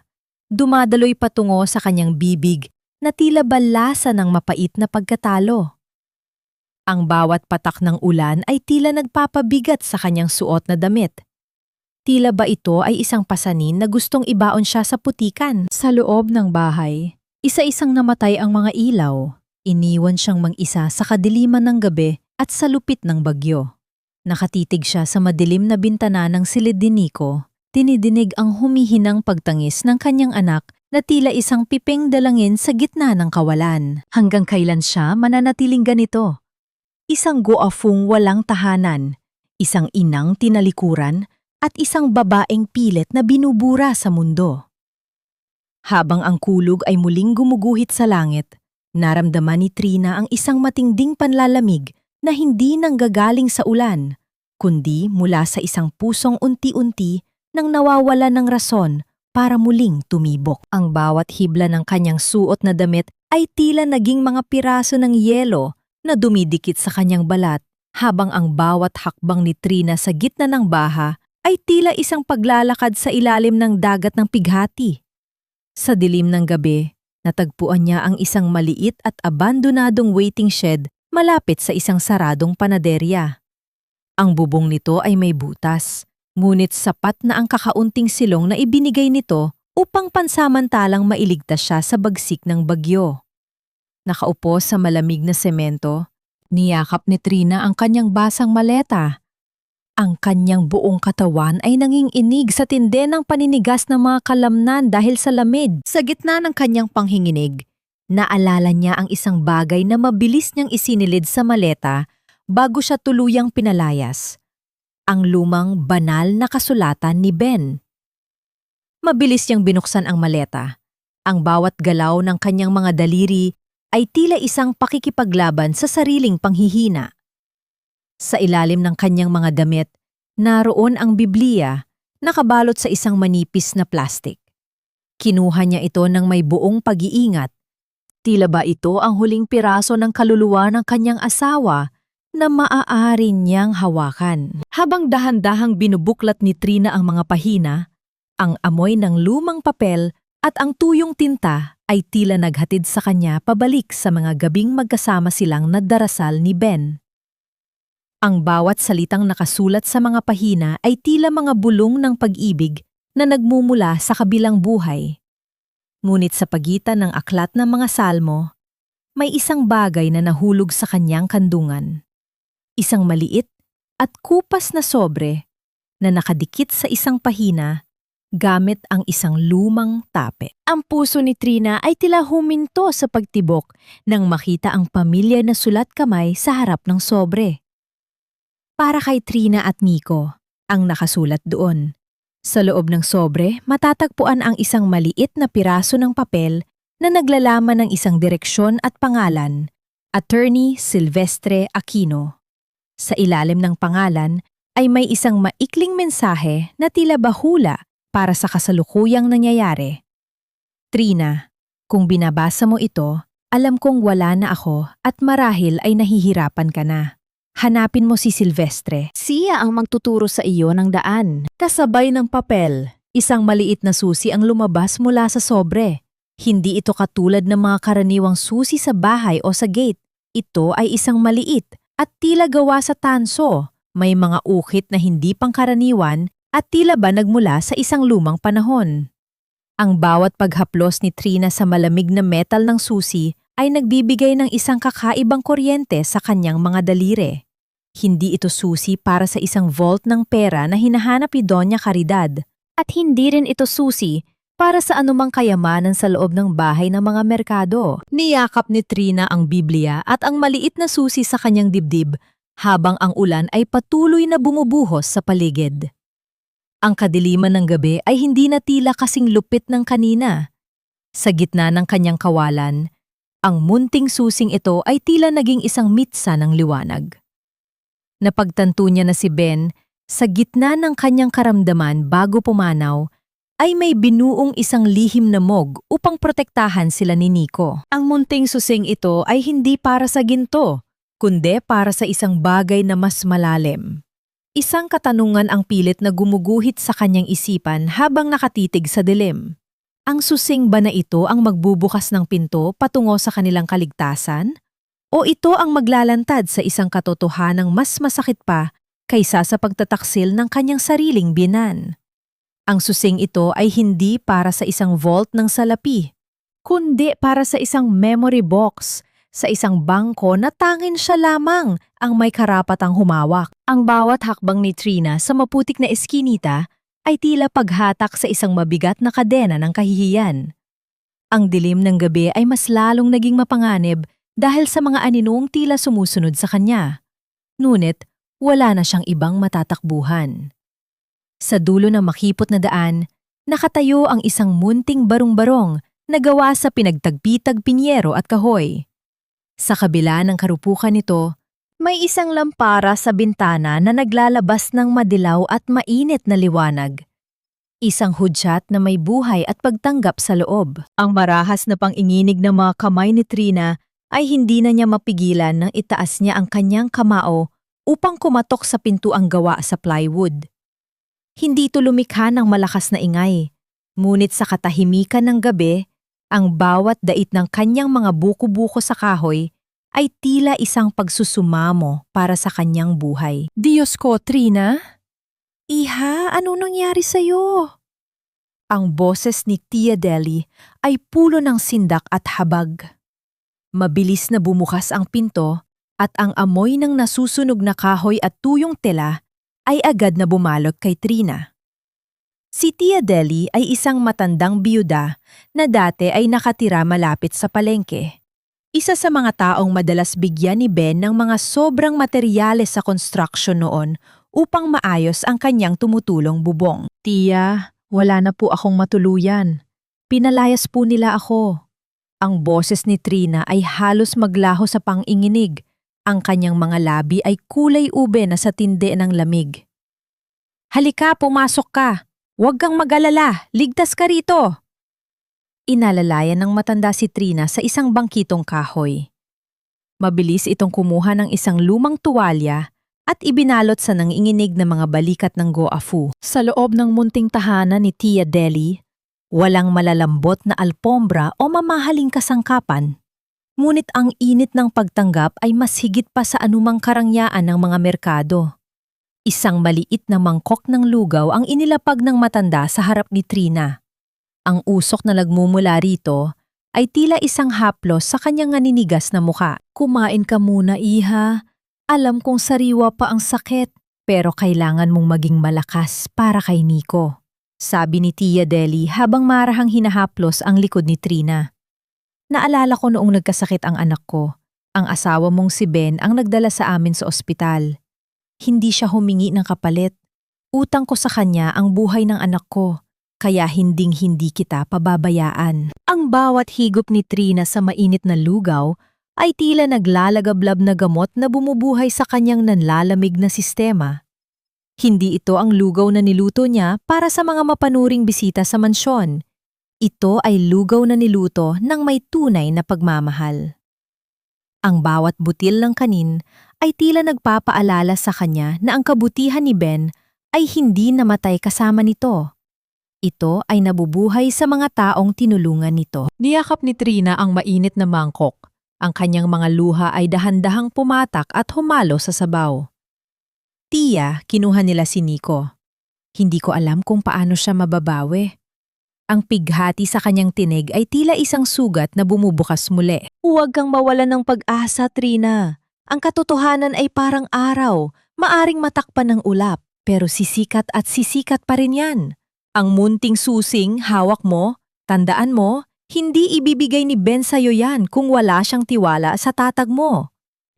Dumadaloy patungo sa kanyang bibig na tila balasa ng mapait na pagkatalo. Ang bawat patak ng ulan ay tila nagpapabigat sa kanyang suot na damit. Tila ba ito ay isang pasanin na gustong ibaon siya sa putikan? Sa loob ng bahay, isa-isang namatay ang mga ilaw. Iniwan siyang mag-isa sa kadiliman ng gabi at sa lupit ng bagyo. Nakatitig siya sa madilim na bintana ng silid ni Nico. Tinidinig ang humihinang pagtangis ng kanyang anak na tila isang piping dalangin sa gitna ng kawalan. Hanggang kailan siya mananatiling ganito? Isang guafung walang tahanan, isang inang tinalikuran, at isang babaeng pilit na binubura sa mundo. Habang ang kulog ay muling gumuguhit sa langit, naramdaman ni Trina ang isang matinding panlalamig na hindi nanggagaling sa ulan, kundi mula sa isang pusong unti-unti nang nawawala ng rason para muling tumibok. Ang bawat hibla ng kanyang suot na damit ay tila naging mga piraso ng yelo na dumidikit sa kanyang balat, habang ang bawat hakbang ni Trina sa gitna ng baha ay tila isang paglalakad sa ilalim ng dagat ng pighati. Sa dilim ng gabi, natagpuan niya ang isang maliit at abandonadong waiting shed malapit sa isang saradong panaderya. Ang bubong nito ay may butas, ngunit sapat na ang kakaunting silong na ibinigay nito upang pansamantalang mailigtas siya sa bagsik ng bagyo. Nakaupo sa malamig na semento, niyakap ni Trina ang kanyang basang maleta. Ang kanyang buong katawan ay nanginginig sa tindi ng paninigas ng mga kalamnan dahil sa lamig. Sa gitna ng kanyang panghinginig, naalala niya ang isang bagay na mabilis niyang isinilid sa maleta bago siya tuluyang pinalayas. Ang lumang banal na kasulatan ni Ben. Mabilis niyang binuksan ang maleta. Ang bawat galaw ng kanyang mga daliri ay tila isang pakikipaglaban sa sariling panghihina. Sa ilalim ng kanyang mga damit, naroon ang Biblia, nakabalot sa isang manipis na plastik. Kinuha niya ito ng may buong pag-iingat. Tila ba ito ang huling piraso ng kaluluwa ng kanyang asawa na maaari niyang hawakan? Habang dahan-dahang binubuklat ni Trina ang mga pahina, ang amoy ng lumang papel at ang tuyong tinta ay tila naghatid sa kanya pabalik sa mga gabing magkasama silang nagdarasal ni Ben. Ang bawat salitang nakasulat sa mga pahina ay tila mga bulong ng pag-ibig na nagmumula sa kabilang buhay. Ngunit sa pagitan ng aklat ng mga salmo, may isang bagay na nahulog sa kanyang kandungan. Isang maliit at kupas na sobre na nakadikit sa isang pahina gamit ang isang lumang tape. Ang puso ni Trina ay tila huminto sa pagtibok nang makita ang pamilya na sulat kamay sa harap ng sobre. Para kay Trina at Nico, ang nakasulat doon. Sa loob ng sobre, matatagpuan ang isang maliit na piraso ng papel na naglalaman ng isang direksyon at pangalan, Attorney Silvestre Aquino. Sa ilalim ng pangalan ay may isang maikling mensahe na tila bahula para sa kasalukuyang nangyayari. Trina, kung binabasa mo ito, alam kong wala na ako at marahil ay nahihirapan ka na. Hanapin mo si Silvestre. Siya ang magtuturo sa iyo ng daan. Kasabay ng papel, isang maliit na susi ang lumabas mula sa sobre. Hindi ito katulad ng mga karaniwang susi sa bahay o sa gate. Ito ay isang maliit at tila gawa sa tanso. May mga ukit na hindi pangkaraniwan at tila ba nagmula sa isang lumang panahon. Ang bawat paghaplos ni Trina sa malamig na metal ng susi ay nagbibigay ng isang kakaibang kuryente sa kanyang mga daliri. Hindi ito susi para sa isang vault ng pera na hinahanap ni Doña Caridad, at hindi rin ito susi para sa anumang kayamanan sa loob ng bahay ng mga merkado. Niyakap ni Trina ang Biblia at ang maliit na susi sa kanyang dibdib habang ang ulan ay patuloy na bumubuhos sa paligid. Ang kadiliman ng gabi ay hindi na tila kasing lupit ng kanina. Sa gitna ng kanyang kawalan, ang munting susing ito ay tila naging isang mitsa ng liwanag. Napagtanto niya na si Ben, sa gitna ng kanyang karamdaman bago pumanaw, ay may binuong isang lihim na mog upang protektahan sila ni Nico. Ang munting susing ito ay hindi para sa ginto, kundi para sa isang bagay na mas malalim. Isang katanungan ang pilit na gumuguhit sa kanyang isipan habang nakatitig sa dilim. Ang susing ba na ito ang magbubukas ng pinto patungo sa kanilang kaligtasan? O ito ang maglalantad sa isang katotohanang mas masakit pa kaysa sa pagtataksil ng kanyang sariling biyenan? Ang susing ito ay hindi para sa isang vault ng salapi, kundi para sa isang memory box, sa isang bangko na tanging siya lamang ang may karapatang humawak. Ang bawat hakbang ni Trina sa maputik na eskinita ay tila paghatak sa isang mabigat na kadena ng kahihiyan. Ang dilim ng gabi ay mas lalong naging mapanganib dahil sa mga aninong tila sumusunod sa kanya. Ngunit wala na siyang ibang matatakbuhan. Sa dulo ng makipot na daan, nakatayo ang isang munting barong-barong na gawa sa pinagtagpitag pinyero at kahoy. Sa kabila ng karupukan nito, may isang lampara sa bintana na naglalabas ng madilaw at mainit na liwanag. Isang hudyat na may buhay at pagtanggap sa loob. Ang marahas na panginginig ng mga kamay ni Trina ay hindi na niya mapigilan nang itaas niya ang kanyang kamao upang kumatok sa pintuang gawa sa plywood. Hindi ito lumikha ng malakas na ingay, ngunit sa katahimikan ng gabi, ang bawat dait ng kanyang mga buko-buko sa kahoy ay tila isang pagsusumamo para sa kanyang buhay. Diyos ko, Trina! Iha, ano nangyari sa'yo? Ang boses ni Tia Deli ay pulo ng sindak at habag. Mabilis na bumukas ang pinto at ang amoy ng nasusunog na kahoy at tuyong tela ay agad na bumalot kay Trina. Si Tia Deli ay isang matandang biyuda na dati ay nakatira malapit sa palengke. Isa sa mga taong madalas bigyan ni Ben ng mga sobrang materyales sa construction noon upang maayos ang kanyang tumutulong bubong. Tia, wala na po akong matuluyan. Pinalayas po nila ako. Ang boses ni Trina ay halos maglaho sa panginginig. Ang kanyang mga labi ay kulay ube na sa tindi ng lamig. Halika, pumasok ka. Huwag kang mag-alala, ligtas ka rito. Inalalayan ng matanda si Trina sa isang bangkitong kahoy. Mabilis itong kumuha ng isang lumang tuwalya at ibinalot sa nanginginig na mga balikat ng goafu. Sa loob ng munting tahanan ni Tia Deli, walang malalambot na alpombra o mamahaling kasangkapan. Ngunit ang init ng pagtanggap ay mas higit pa sa anumang karangyaan ng mga merkado. Isang maliit na mangkok ng lugaw ang inilapag ng matanda sa harap ni Trina. Ang usok na nagmumula rito ay tila isang haplos sa kanyang naninigas na muka. Kumain ka muna, Iha. Alam kong sariwa pa ang sakit, pero kailangan mong maging malakas para kay Nico. Sabi ni Tia Deli habang marahang hinahaplos ang likod ni Trina. Naalala ko noong nagkasakit ang anak ko. Ang asawa mong si Ben ang nagdala sa amin sa ospital. Hindi siya humingi ng kapalit. Utang ko sa kanya ang buhay ng anak ko, kaya hinding-hindi kita pababayaan. Ang bawat higop ni Trina sa mainit na lugaw ay tila naglalagablab na gamot na bumubuhay sa kanyang nanlalamig na sistema. Hindi ito ang lugaw na niluto niya para sa mga mapanuring bisita sa mansyon. Ito ay lugaw na niluto ng may tunay na pagmamahal. Ang bawat butil ng kanin ay tila nagpapaalala sa kanya na ang kabutihan ni Ben ay hindi namatay kasama nito. Ito ay nabubuhay sa mga taong tinulungan nito. Niyakap ni Trina ang mainit na mangkok. Ang kanyang mga luha ay dahan-dahang pumatak at humalo sa sabaw. Tia, kinuha nila si Nico. Hindi ko alam kung paano siya mababawi. Ang pighati sa kanyang tinig ay tila isang sugat na bumubukas muli. Huwag kang mawala ng pag-asa, Trina. Ang katotohanan ay parang araw, maaring matakpan ng ulap, pero sisikat at sisikat pa rin yan. Ang munting susing hawak mo, tandaan mo, hindi ibibigay ni Ben sa'yo yan kung wala siyang tiwala sa tatag mo.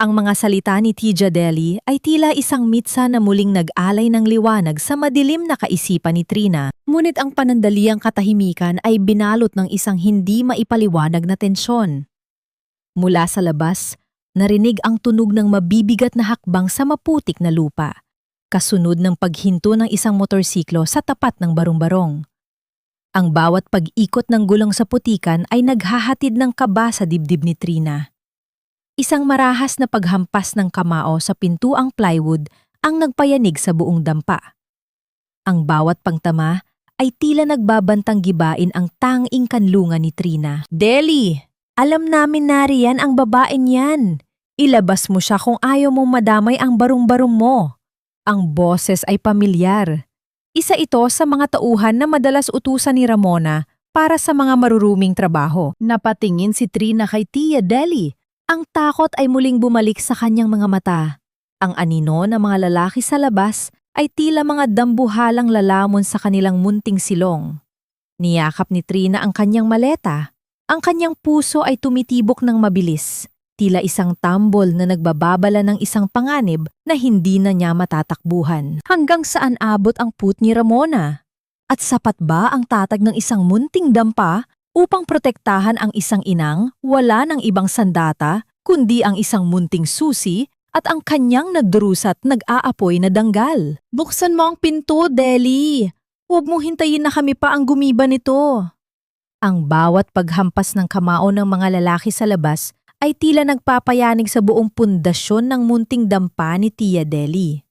Ang mga salita ni Tia Deli ay tila isang mitsa na muling nag-alay ng liwanag sa madilim na kaisipan ni Trina. Ngunit ang panandaliang katahimikan ay binalot ng isang hindi maipaliwanag na tensyon. Mula sa labas, narinig ang tunog ng mabibigat na hakbang sa maputik na lupa, kasunod ng paghinto ng isang motorsiklo sa tapat ng barong-barong. Ang bawat pag-ikot ng gulong sa putikan ay naghahatid ng kaba sa dibdib ni Trina. Isang marahas na paghampas ng kamao sa pintuang plywood ang nagpayanig sa buong dampa. Ang bawat pangtama ay tila nagbabantang gibain ang tanging kanlungan ni Trina. Deli, alam namin nariyan ang babaeng yan. Ilabas mo siya kung ayaw mong madamay ang barong-barong mo. Ang boses ay pamilyar. Isa ito sa mga tauhan na madalas utusan ni Ramona para sa mga maruruming trabaho. Napatingin si Trina kay Tia Deli. Ang takot ay muling bumalik sa kanyang mga mata. Ang anino ng mga lalaki sa labas ay tila mga dambuhalang lalamon sa kanilang munting silong. Niyakap ni Trina ang kanyang maleta. Ang kanyang puso ay tumitibok ng mabilis. Tila isang tambol na nagbababala ng isang panganib na hindi na niya matatakbuhan. Hanggang saan abot ang put ni Ramona? At sapat ba ang tatag ng isang munting dampa upang protektahan ang isang inang wala ng ibang sandata kundi ang isang munting susi at ang kanyang nagdurusat nag-aapoy na danggal? Buksan mo ang pinto, Deli! Huwag mong hintayin na kami pa ang gumiba nito. Ang bawat paghampas ng kamao ng mga lalaki sa labas ay tila nagpapayanig sa buong pundasyon ng munting dampa ni Tia Deli.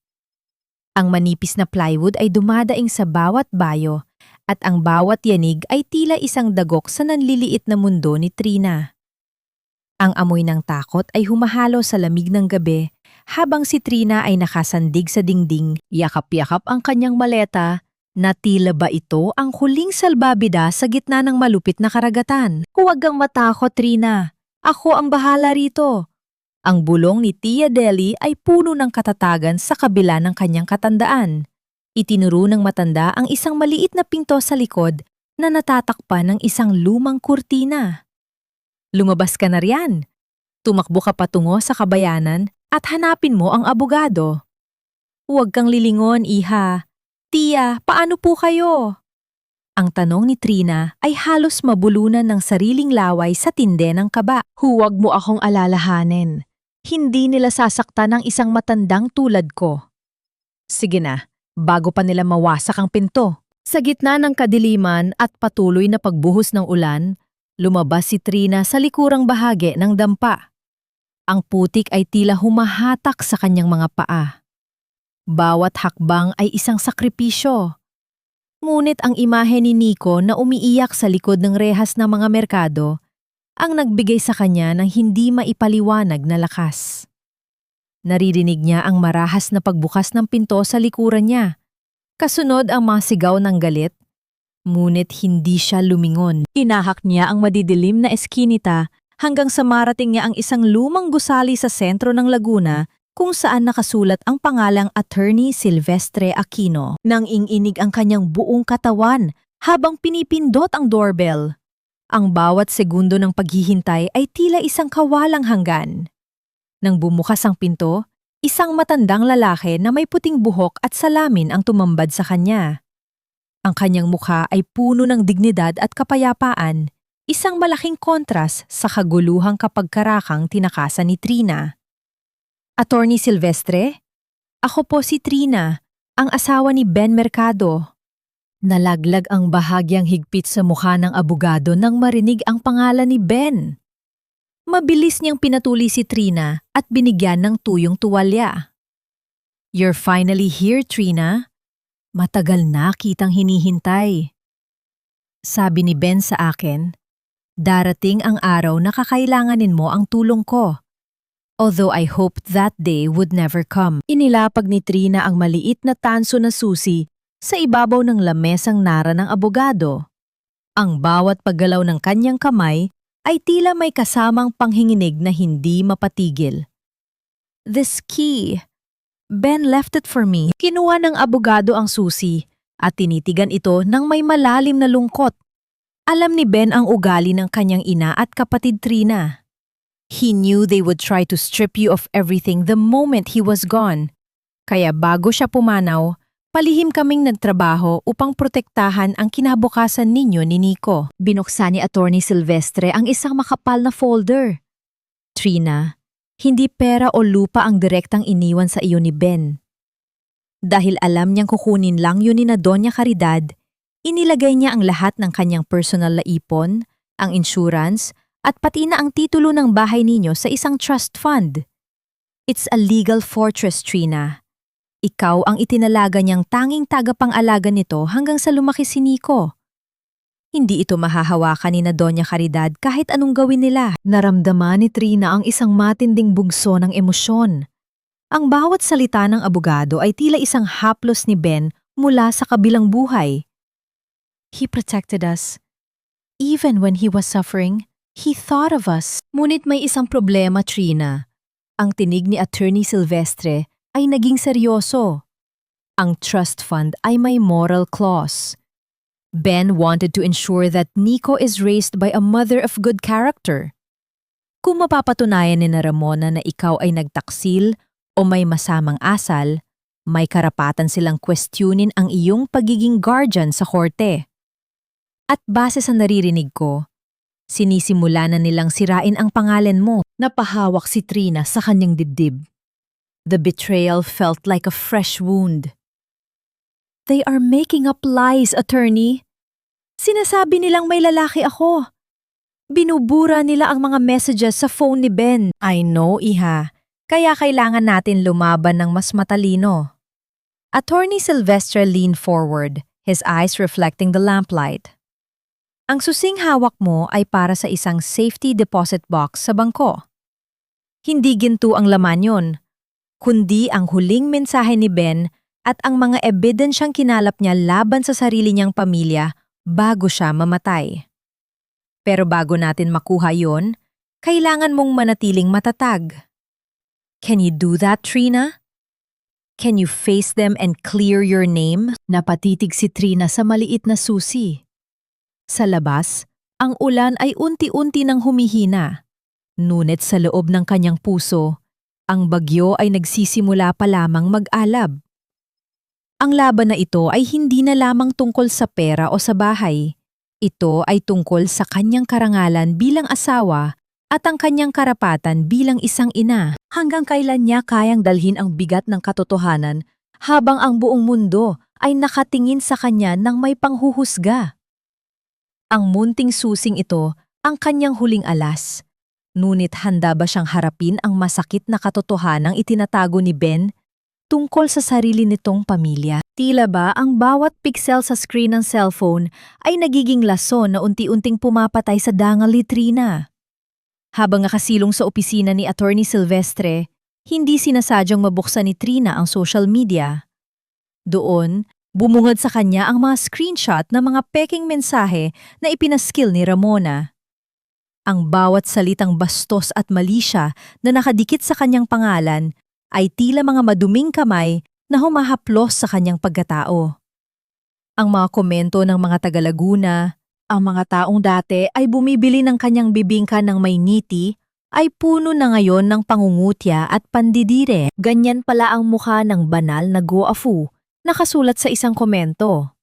Ang manipis na plywood ay dumadaing sa bawat bayo at ang bawat yanig ay tila isang dagok sa nanliliit na mundo ni Trina. Ang amoy ng takot ay humahalo sa lamig ng gabi habang si Trina ay nakasandig sa dingding, yakap-yakap ang kanyang maleta na tila ba ito ang huling salbabida sa gitna ng malupit na karagatan. Huwag kang matakot, Trina. Ako ang bahala rito. Ang bulong ni Tia Deli ay puno ng katatagan sa kabila ng kanyang katandaan. Itinuro ng matanda ang isang maliit na pinto sa likod na natatakpan ng isang lumang kurtina. Lumabas ka na riyan. Tumakbo ka patungo sa kabayanan at hanapin mo ang abogado. Huwag kang lilingon, iha. Tia, paano po kayo? Ang tanong ni Trina ay halos mabulunan ng sariling laway sa tinde ng kaba. Huwag mo akong alalahanin. Hindi nila sasaktan ng isang matandang tulad ko. Sige na, bago pa nila mawasak ang pinto. Sa gitna ng kadiliman at patuloy na pagbuhos ng ulan, lumabas si Trina sa likurang bahagi ng dampa. Ang putik ay tila humahatak sa kanyang mga paa. Bawat hakbang ay isang sakripisyo. Ngunit ang imahe ni Nico na umiiyak sa likod ng rehas ng mga merkado ang nagbigay sa kanya ng hindi maipaliwanag na lakas. Naririnig niya ang marahas na pagbukas ng pinto sa likuran niya. Kasunod ang mga sigaw ng galit, ngunit hindi siya lumingon. Inahak niya ang madidilim na eskinita hanggang sa marating niya ang isang lumang gusali sa sentro ng Laguna kung saan nakasulat ang pangalang Attorney Silvestre Aquino. Nang inginig ang kanyang buong katawan habang pinipindot ang doorbell. Ang bawat segundo ng paghihintay ay tila isang kawalang hanggan. Nang bumukas ang pinto, isang matandang lalaki na may puting buhok at salamin ang tumambad sa kanya. Ang kanyang mukha ay puno ng dignidad at kapayapaan, isang malaking kontras sa kaguluhang kapagkarakang tinakasan ni Trina. Attorney Silvestre? Ako po si Trina, ang asawa ni Ben Mercado. Nalaglag ang bahagyang higpit sa mukha ng abogado nang marinig ang pangalan ni Ben. Mabilis niyang pinatuli si Trina at binigyan ng tuyong tuwalya. You're finally here, Trina. Matagal na kitang hinihintay. Sabi ni Ben sa akin, darating ang araw na kakailanganin mo ang tulong ko. Although I hoped that day would never come. Inilapag ni Trina ang maliit na tanso na susi sa ibabaw ng lamesang nara ng abogado. Ang bawat paggalaw ng kanyang kamay ay tila may kasamang panghinginig na hindi mapatigil. This key. Ben left it for me. Kinuha ng abogado ang susi at tinitigan ito ng may malalim na lungkot. Alam ni Ben ang ugali ng kanyang ina at kapatid Trina. He knew they would try to strip you of everything the moment he was gone. Kaya bago siya pumanaw, palihim kaming nagtrabaho upang protektahan ang kinabukasan ninyo ni Nico. Binuksan ni Attorney Silvestre ang isang makapal na folder. Trina, hindi pera o lupa ang direktang iniwan sa iyo ni Ben. Dahil alam niyang kukunin lang yun ni na Doña Caridad, inilagay niya ang lahat ng kanyang personal na ipon, ang insurance, at pati na ang titulo ng bahay ninyo sa isang trust fund. It's a legal fortress, Trina. Ikaw ang itinalaga niyang tanging tagapang-alaga nito hanggang sa lumaki si Nico. Hindi ito mahahawakan ni na Doña Caridad kahit anong gawin nila. Naramdaman ni Trina ang isang matinding bugso ng emosyon. Ang bawat salita ng abogado ay tila isang haplos ni Ben mula sa kabilang buhay. He protected us. Even when he was suffering, he thought of us. Ngunit may isang problema, Trina. Ang tinig ni Attorney Silvestre ay naging seryoso. Ang trust fund ay may moral clause. Ben wanted to ensure that Nico is raised by a mother of good character. Kung mapapatunayan ni na Ramona na ikaw ay nagtaksil o may masamang asal, may karapatan silang questionin ang iyong pagiging guardian sa korte. At base sa naririnig ko, sinisimula na nilang sirain ang pangalan mo. Napahawak si Trina sa kanyang dibdib. The betrayal felt like a fresh wound. They are making up lies, attorney. Sinasabi nilang may lalaki ako. Binubura nila ang mga messages sa phone ni Ben. I know, iha. Kaya kailangan natin lumaban ng mas matalino. Attorney Silvestre leaned forward, his eyes reflecting the lamplight. Ang susing hawak mo ay para sa isang safety deposit box sa bangko. Hindi ginto ang laman yon, kundi ang huling mensahe ni Ben at ang mga ebidensyang kinalap niya laban sa sarili niyang pamilya bago siya mamatay. Pero bago natin makuha yon, kailangan mong manatiling matatag. Can you do that, Trina? Can you face them and clear your name? Napatitig si Trina sa maliit na susi. Sa labas, ang ulan ay unti-unti nang humihina. Ngunit sa loob ng kanyang puso, ang bagyo ay nagsisimula pa lamang mag-alab. Ang laban na ito ay hindi na lamang tungkol sa pera o sa bahay. Ito ay tungkol sa kanyang karangalan bilang asawa at ang kanyang karapatan bilang isang ina. Hanggang kailan niya kayang dalhin ang bigat ng katotohanan habang ang buong mundo ay nakatingin sa kanya ng may panghuhusga. Ang munting susing ito ang kanyang huling alas. Ngunit handa ba siyang harapin ang masakit na katotohanang itinatago ni Ben tungkol sa sarili nitong pamilya? Tila ba ang bawat pixel sa screen ng cellphone ay nagiging lason na unti-unting pumapatay sa dangal ni Trina? Habang nakasilong sa opisina ni Attorney Silvestre, hindi sinasadyang mabuksan ni Trina ang social media. Doon, bumungad sa kanya ang mga screenshot ng mga peking mensahe na ipinaskil ni Ramona. Ang bawat salitang bastos at mali siya na nakadikit sa kanyang pangalan ay tila mga maduming kamay na humahaplos sa kanyang pagkatao. Ang mga komento ng mga taga-Laguna, ang mga taong dati ay bumibili ng kanyang bibingka ng may ngiti, ay puno na ngayon ng pangungutya at pandidire. Ganyan pala ang mukha ng banal na Go-a-Fu, nakasulat sa isang komento.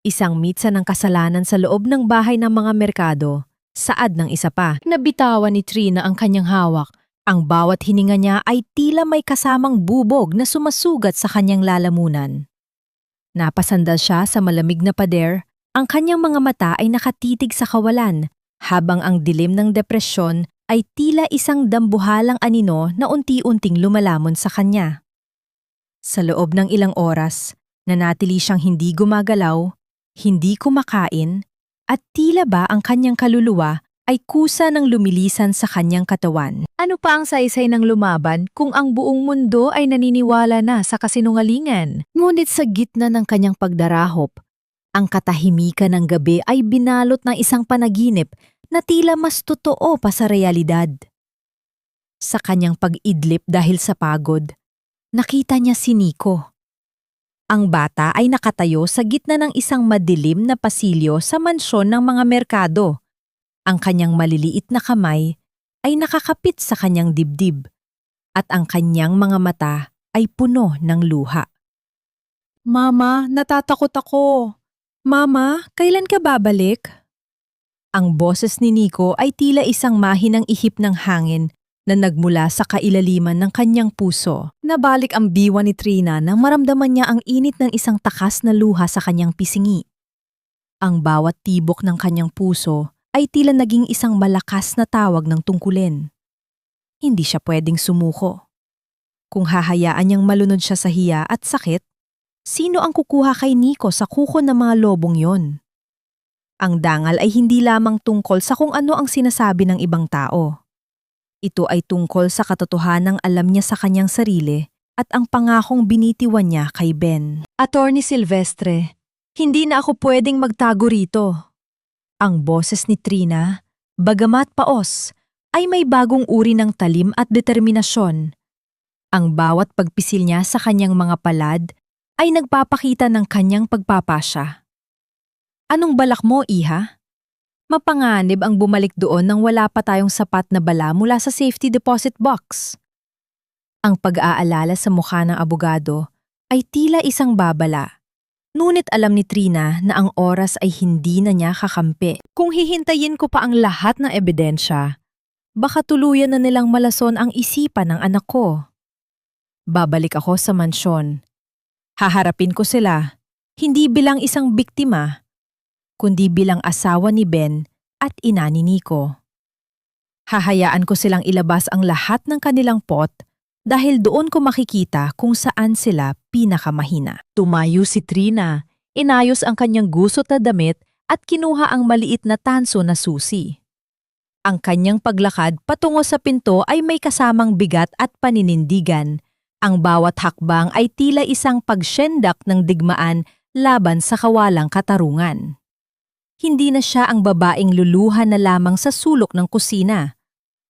Isang mitsa ng kasalanan sa loob ng bahay ng mga merkado, saad ng isa pa. Nabitawan ni Trina ang kanyang hawak. Ang bawat hininga niya ay tila may kasamang bubog na sumasugat sa kanyang lalamunan. Napasandal siya sa malamig na pader, ang kanyang mga mata ay nakatitig sa kawalan, habang ang dilim ng depresyon ay tila isang dambuhalang anino na unti-unting lumalamon sa kanya. Sa loob ng ilang oras, nanatili siyang hindi gumagalaw, hindi kumakain, at tila ba ang kanyang kaluluwa ay kusa ng lumilisan sa kanyang katawan. Ano pa ang saysay ng lumaban kung ang buong mundo ay naniniwala na sa kasinungalingan? Ngunit sa gitna ng kanyang pagdarahop, ang katahimikan ng gabi ay binalot ng isang panaginip na tila mas totoo pa sa realidad. Sa kanyang pag-idlip dahil sa pagod, nakita niya si Nico. Ang bata ay nakatayo sa gitna ng isang madilim na pasilyo sa mansyon ng mga merkado. Ang kanyang maliliit na kamay ay nakakapit sa kanyang dibdib at ang kanyang mga mata ay puno ng luha. Mama, natatakot ako. Mama, kailan ka babalik? Ang boses ni Nico ay tila isang mahinang ihip ng hangin na nagmula sa kailaliman ng kanyang puso. Nabalik ang diwa ni Trina nang maramdaman niya ang init ng isang takas na luha sa kanyang pisingi. Ang bawat tibok ng kanyang puso ay tila naging isang malakas na tawag ng tungkulin. Hindi siya pwedeng sumuko. Kung hahayaan niyang malunod siya sa hiya at sakit, sino ang kukuha kay Nico sa kuko ng mga lobong yon? Ang dangal ay hindi lamang tungkol sa kung ano ang sinasabi ng ibang tao. Ito ay tungkol sa katotohanang alam niya sa kanyang sarili at ang pangakong binitiwan niya kay Ben. Attorney Silvestre, hindi na ako pwedeng magtago rito. Ang boses ni Trina, bagamat paos, ay may bagong uri ng talim at determinasyon. Ang bawat pagpisil niya sa kanyang mga palad ay nagpapakita ng kanyang pagpapasya. Anong balak mo, iha? Mapanganib ang bumalik doon nang wala pa tayong sapat na bala mula sa safety deposit box. Ang pag-aalala sa mukha ng abogado ay tila isang babala. Ngunit alam ni Trina na ang oras ay hindi na niya kakampi. Kung hihintayin ko pa ang lahat ng ebidensya, baka tuluyan na nilang malason ang isipan ng anak ko. Babalik ako sa mansyon. Haharapin ko sila, hindi bilang isang biktima, kundi bilang asawa ni Ben at ina ni Nico. Hahayaan ko silang ilabas ang lahat ng kanilang pot dahil doon ko makikita kung saan sila pinakamahina. Tumayo si Trina, inayos ang kanyang gusot na damit at kinuha ang maliit na tanso na susi. Ang kanyang paglakad patungo sa pinto ay may kasamang bigat at paninindigan. Ang bawat hakbang ay tila isang pagsyendak ng digmaan laban sa kawalang katarungan. Hindi na siya ang babaeng luluhan na lamang sa sulok ng kusina.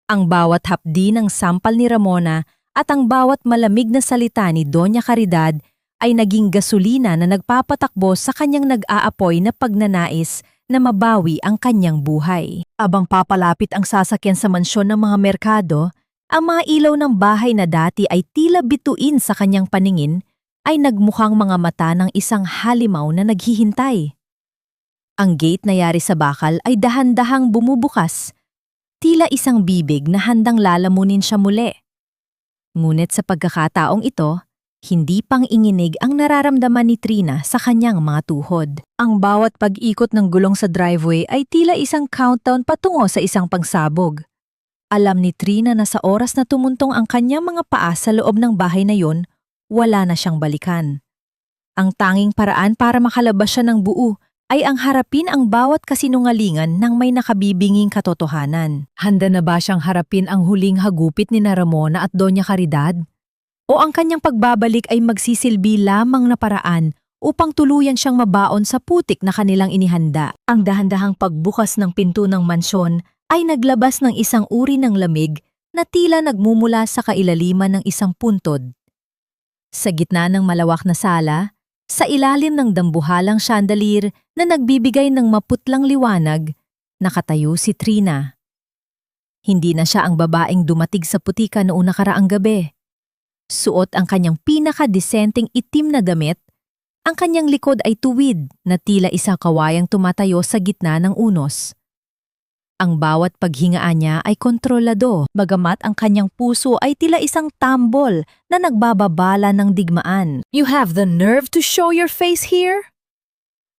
Ang bawat hapdi ng sampal ni Ramona at ang bawat malamig na salita ni Doña Caridad ay naging gasolina na nagpapatakbo sa kanyang nag-aapoy na pagnanais na mabawi ang kanyang buhay. Abang papalapit ang sasakyan sa mansyon ng mga merkado, ang mga ilaw ng bahay na dati ay tila bituin sa kanyang paningin ay nagmukhang mga mata ng isang halimaw na naghihintay. Ang gate na yari sa bakal ay dahan-dahang bumubukas, tila isang bibig na handang lalamunin siya muli. Ngunit sa pagkakataong ito, hindi pang inginig ang nararamdaman ni Trina sa kanyang mga tuhod. Ang bawat pag-ikot ng gulong sa driveway ay tila isang countdown patungo sa isang pagsabog. Alam ni Trina na sa oras na tumuntong ang kanyang mga paa sa loob ng bahay na yon, wala na siyang balikan. Ang tanging paraan para makalabas siya ng buo ay ang harapin ang bawat kasinungalingan ng may nakabibinging katotohanan. Handa na ba siyang harapin ang huling hagupit ni Ramona at Doña Caridad? O ang kanyang pagbabalik ay magsisilbi lamang na paraan upang tuluyan siyang mabaon sa putik na kanilang inihanda? Ang dahan-dahang pagbukas ng pinto ng mansyon ay naglabas ng isang uri ng lamig na tila nagmumula sa kailaliman ng isang puntod. Sa gitna ng malawak na sala, sa ilalim ng dambuhalang chandelier na nagbibigay ng maputlang liwanag, nakatayo si Trina. Hindi na siya ang babaeng dumatig sa putika noong nakaraang gabi. Suot ang kanyang pinaka-disenteng itim na damit, ang kanyang likod ay tuwid na tila isang kawayang tumatayo sa gitna ng unos. Ang bawat paghingaan niya ay kontrolado, bagamat ang kanyang puso ay tila isang tambol na nagbababala ng digmaan. "You have the nerve to show your face here?"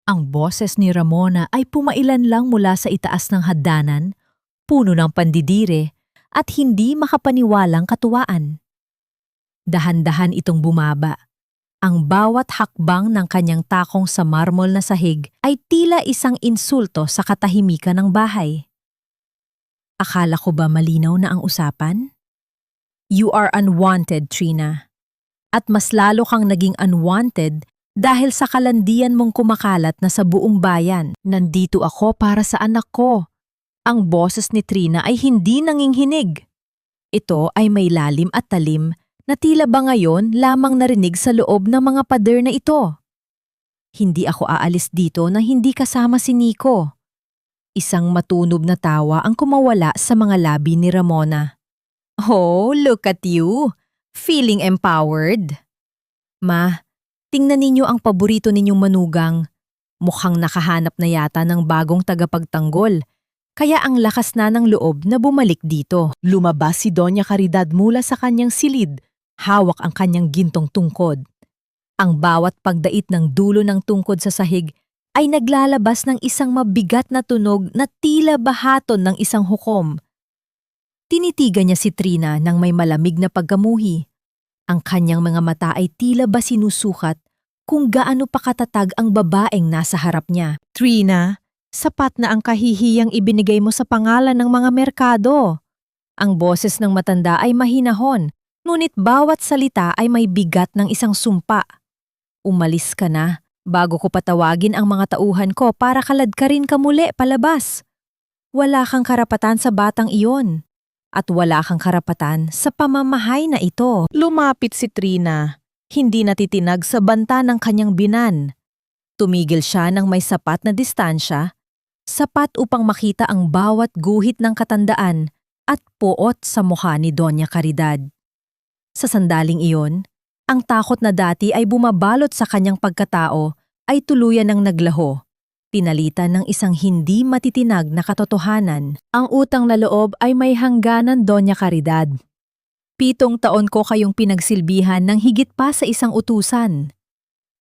Ang boses ni Ramona ay pumailan lang mula sa itaas ng hagdanan, puno ng pandidire at hindi makapaniwalang katuwaan. Dahan-dahan itong bumaba. Ang bawat hakbang ng kanyang takong sa marmol na sahig ay tila isang insulto sa katahimikan ng bahay. Akala ko ba malinaw na ang usapan? You are unwanted, Trina. At mas lalo kang naging unwanted dahil sa kalandian mong kumakalat na sa buong bayan. Nandito ako para sa anak ko. Ang boses ni Trina ay hindi nanginghinig. Ito ay may lalim at talim na tila ba ngayon lamang narinig sa loob ng mga pader na ito. Hindi ako aalis dito na hindi kasama si Nico. Isang matunob na tawa ang kumawala sa mga labi ni Ramona. Oh, look at you! Feeling empowered? Ma, tingnan ninyo ang paborito ninyong manugang. Mukhang nakahanap na yata ng bagong tagapagtanggol. Kaya ang lakas na ng loob na bumalik dito. Lumabas si Doña Caridad mula sa kanyang silid. Hawak ang kanyang gintong tungkod. Ang bawat pagdait ng dulo ng tungkod sa sahig ay naglalabas ng isang mabigat na tunog na tila bahaton ng isang hukom. Tinitigan niya si Trina ng may malamig na pagkamuhi. Ang kanyang mga mata ay tila ba sinusukat kung gaano pa katatag ang babaeng nasa harap niya. Trina, Sapat na ang kahihiyang ibinigay mo sa pangalan ng mga merkado. Ang boses ng matanda ay mahinahon, ngunit bawat salita ay may bigat ng isang sumpa. Umalis ka na bago ko patawagin ang mga tauhan ko para kaladkarin ka muli palabas. Wala kang karapatan sa batang iyon. At wala kang karapatan sa pamamahay na ito. Lumapit si Trina, hindi natitinag sa banta ng kanyang binan. Tumigil siya ng may sapat na distansya, sapat upang makita ang bawat guhit ng katandaan at poot sa mukha ni Doña Caridad. Sa sandaling iyon, ang takot na dati ay bumabalot sa kanyang pagkatao ay tuluyan ng naglaho, pinalitan ng isang hindi matitinag na katotohanan. Ang utang na loob ay may hangganan, Doña Caridad. 7 taon ko kayong pinagsilbihan ng higit pa sa isang utusan.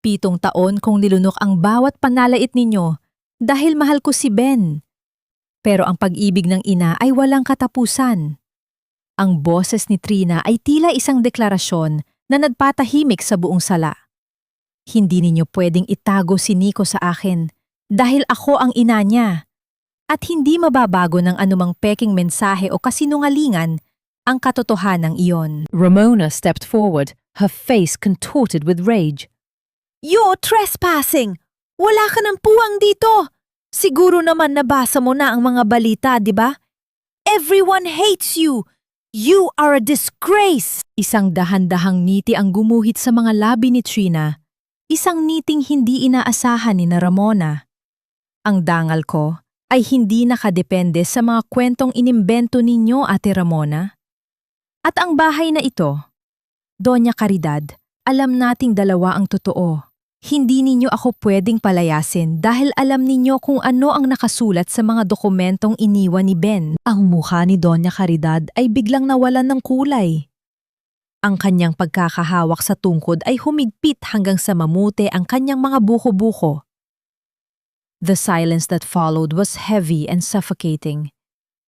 7 taon kong nilunok ang bawat panalait ninyo dahil mahal ko si Ben. Pero ang pag-ibig ng ina ay walang katapusan. Ang boses ni Trina ay tila isang deklarasyon na nagpatahimik sa buong sala. Hindi ninyo pwedeng itago si Nico sa akin dahil ako ang ina niya. At hindi mababago ng anumang peking mensahe o kasinungalingan ang katotohanan iyon. Ramona stepped forward, her face contorted with rage. You're trespassing! Wala ka ng puwang dito! Siguro naman nabasa mo na ang mga balita, di ba? Everyone hates you! You are a disgrace! Isang dahan-dahang ngiti ang gumuhit sa mga labi ni Trina. Isang ngiting hindi inaasahan ni Ramona. Ang dangal ko ay hindi nakadepende sa mga kwentong inimbento ninyo, Ate Ramona. At ang bahay na ito, Doña Caridad, alam nating dalawa ang totoo. Hindi ninyo ako pwedeng palayasin dahil alam ninyo kung ano ang nakasulat sa mga dokumentong iniwan ni Ben. Ang mukha ni Doña Caridad ay biglang nawalan ng kulay. Ang kanyang pagkakahawak sa tungkod ay humigpit hanggang sa mamute ang kanyang mga buko-buko. The silence that followed was heavy and suffocating,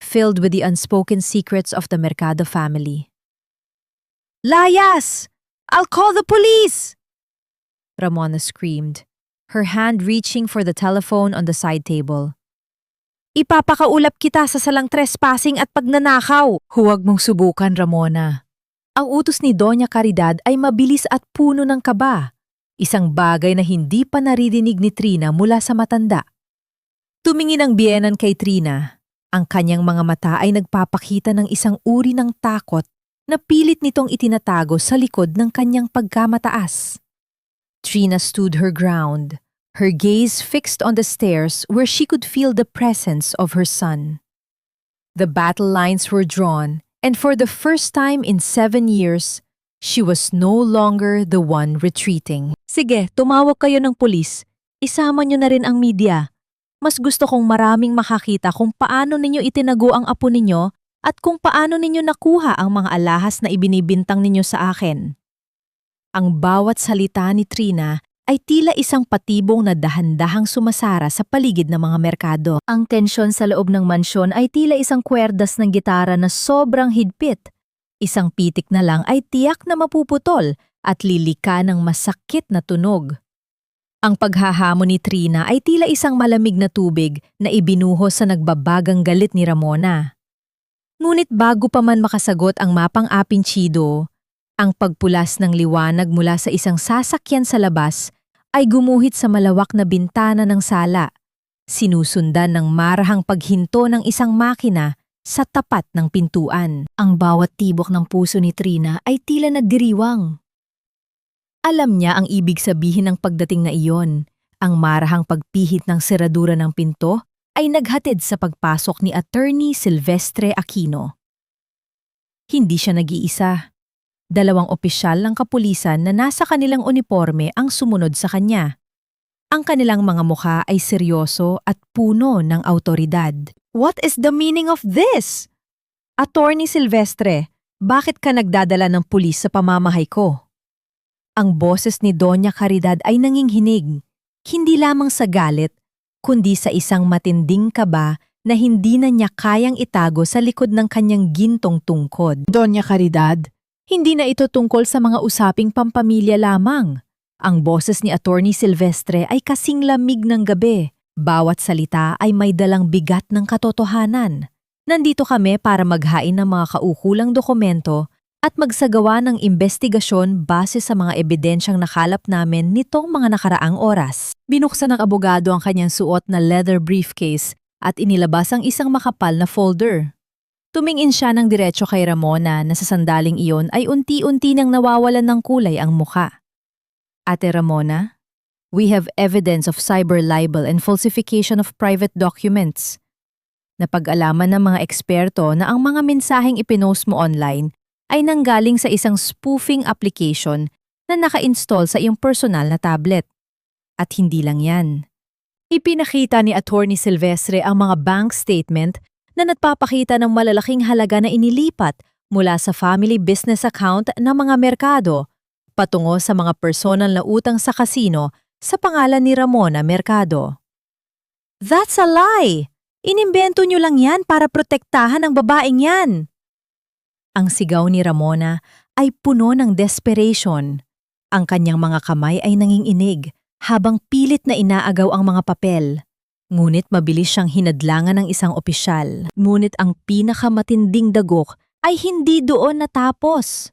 filled with the unspoken secrets of the Mercado family. Layas! I'll call the police! Ramona screamed, her hand reaching for the telephone on the side table. Ipapakaulap kita sa salang trespassing at pagnanakaw. Huwag mong subukan, Ramona. Ang utos ni Doña Caridad ay mabilis at puno ng kaba, isang bagay na hindi pa naririnig ni Trina mula sa matanda. Tumingin ang biyenan kay Trina. Ang kanyang mga mata ay nagpapakita ng isang uri ng takot na pilit nitong itinatago sa likod ng kanyang pagkamataas. Trina stood her ground, her gaze fixed on the stairs where she could feel the presence of her son. The battle lines were drawn, and for the first time in 7 years, she was no longer the one retreating. Sige, tumawag kayo ng pulis. Isama niyo na rin ang media. Mas gusto kong maraming makakita kung paano ninyo itinago ang apo ninyo at kung paano ninyo nakuha ang mga alahas na ibinibintang ninyo sa akin. Ang bawat salita ni Trina ay tila isang patibong na dahan-dahang sumasara sa paligid ng mga merkado. Ang tensyon sa loob ng mansyon ay tila isang kwerdas ng gitara na sobrang higpit. Isang pitik na lang ay tiyak na mapuputol at lilika ng masakit na tunog. Ang paghahamon ni Trina ay tila isang malamig na tubig na ibinuhos sa nagbabagang galit ni Ramona. Ngunit bago pa man makasagot ang mapang apinchido, ang pagpulas ng liwanag mula sa isang sasakyan sa labas ay gumuhit sa malawak na bintana ng sala, sinusundan ng marahang paghinto ng isang makina sa tapat ng pintuan. Ang bawat tibok ng puso ni Trina ay tila nagdiriwang. Alam niya ang ibig sabihin ng pagdating na iyon. Ang marahang pagpihit ng seradura ng pinto ay naghatid sa pagpasok ni Attorney Silvestre Aquino. Hindi siya nag-iisa. 2 opisyal ng kapulisan na nasa kanilang uniforme ang sumunod sa kanya. Ang kanilang mga mukha ay seryoso at puno ng awtoridad. What is the meaning of this? Attorney Silvestre, bakit ka nagdadala ng pulis sa pamamahay ko? Ang boses ni Doña Caridad ay nanginghinig, hindi lamang sa galit, kundi sa isang matinding kaba na hindi na niya kayang itago sa likod ng kanyang gintong tungkod. Doña Caridad, hindi na ito tungkol sa mga usaping pampamilya lamang. Ang boses ni Attorney Silvestre ay kasing lamig ng gabi, Bawat salita ay may dalang bigat ng katotohanan. Nandito kami para maghain ng mga kaukulang dokumento at magsagawa ng investigasyon base sa mga ebidensyang nakalap namin nitong mga nakaraang oras. Binuksan ng abogado ang kanyang suot na leather briefcase at inilabas ang isang makapal na folder. Tumingin siya ng diretso kay Ramona na sa sandaling iyon ay unti-unti nang nawawalan ng kulay ang muka. Ate Ramona, we have evidence of cyber libel and falsification of private documents. Napag-alaman ng mga eksperto na ang mga mensaheng ipinost mo online ay nanggaling sa isang spoofing application na naka-install sa iyong personal na tablet. At hindi lang yan. Ipinakita ni Attorney Silvestre ang mga bank statement na nagpapakita ng malalaking halaga na inilipat mula sa family business account ng mga merkado patungo sa mga personal na utang sa kasino sa pangalan ni Ramona Mercado. That's a lie! Inimbento nyo lang yan para protektahan ang babaeng yan! Ang sigaw ni Ramona ay puno ng desperation. Ang kanyang mga kamay ay nanginginig habang pilit na inaagaw ang mga papel. Ngunit mabilis siyang hinadlangan ng isang opisyal. Ngunit ang pinakamatinding dagok ay hindi doon natapos.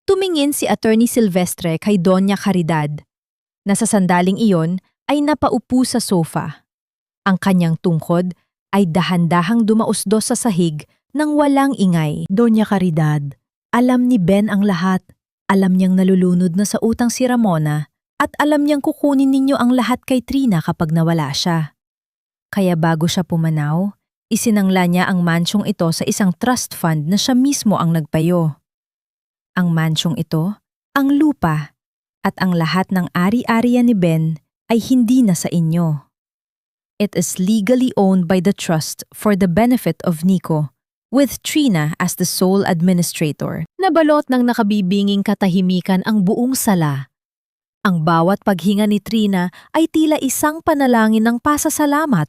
Tumingin si Attorney Silvestre kay Doña Caridad, na sa sandaling iyon ay napaupo sa sofa. Ang kanyang tungkod ay dahan-dahang dumausdos sa sahig nang walang ingay. Doña Caridad, alam ni Ben ang lahat. Alam niyang nalulunod na sa utang si Ramona at alam niyang kukunin ninyo ang lahat kay Trina kapag nawala siya. Kaya bago siya pumanaw, isinangla niya ang mansyong ito sa isang trust fund na siya mismo ang nagpayo. Ang mansyong ito, ang lupa, at ang lahat ng ari-arian ni Ben ay hindi na sa inyo. It is legally owned by the trust for the benefit of Nico, with Trina as the sole administrator. Nabalot ng nakabibinging katahimikan ang buong sala. Ang bawat paghinga ni Trina ay tila isang panalangin ng pasasalamat.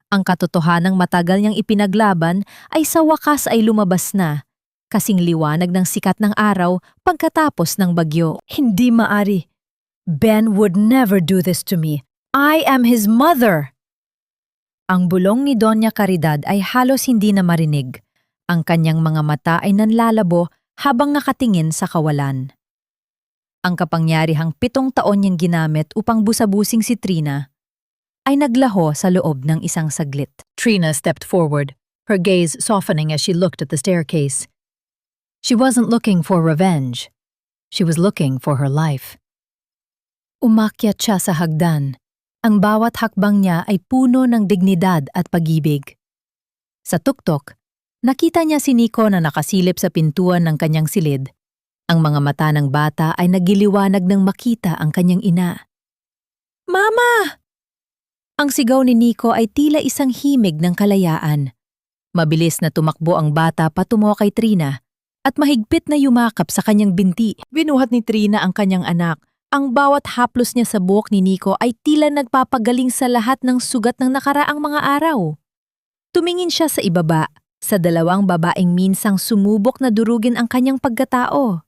Ang katotohanang matagal niyang ipinaglaban ay sa wakas ay lumabas na, kasing liwanag ng sikat ng araw pagkatapos ng bagyo. Hindi maari. Ben would never do this to me. I am his mother! Ang bulong ni Doña Caridad ay halos hindi na marinig. Ang kanyang mga mata ay nanlalabo habang nakatingin sa kawalan. Ang kapangyarihang 7 taon niyang ginamit upang busabusing si Trina ay naglaho sa loob ng isang saglit. Trina stepped forward, her gaze softening as she looked at the staircase. She wasn't looking for revenge. She was looking for her life. Umakyat siya sa hagdan. Ang bawat hakbang niya ay puno ng dignidad at pag-ibig. Sa tuktok, nakita niya si Nico na nakasilip sa pintuan ng kanyang silid. Ang mga mata ng bata ay nagiliwanag nang makita ang kanyang ina. Mama! Ang sigaw ni Nico ay tila isang himig ng kalayaan. Mabilis na tumakbo ang bata patungo kay Trina at mahigpit na yumakap sa kanyang binti. Binuhat ni Trina ang kanyang anak. Ang bawat haplos niya sa buhok ni Nico ay tila nagpapagaling sa lahat ng sugat ng nakaraang mga araw. Tumingin siya sa ibaba, sa 2 babaeng minsang sumubok na durugin ang kanyang pagkatao.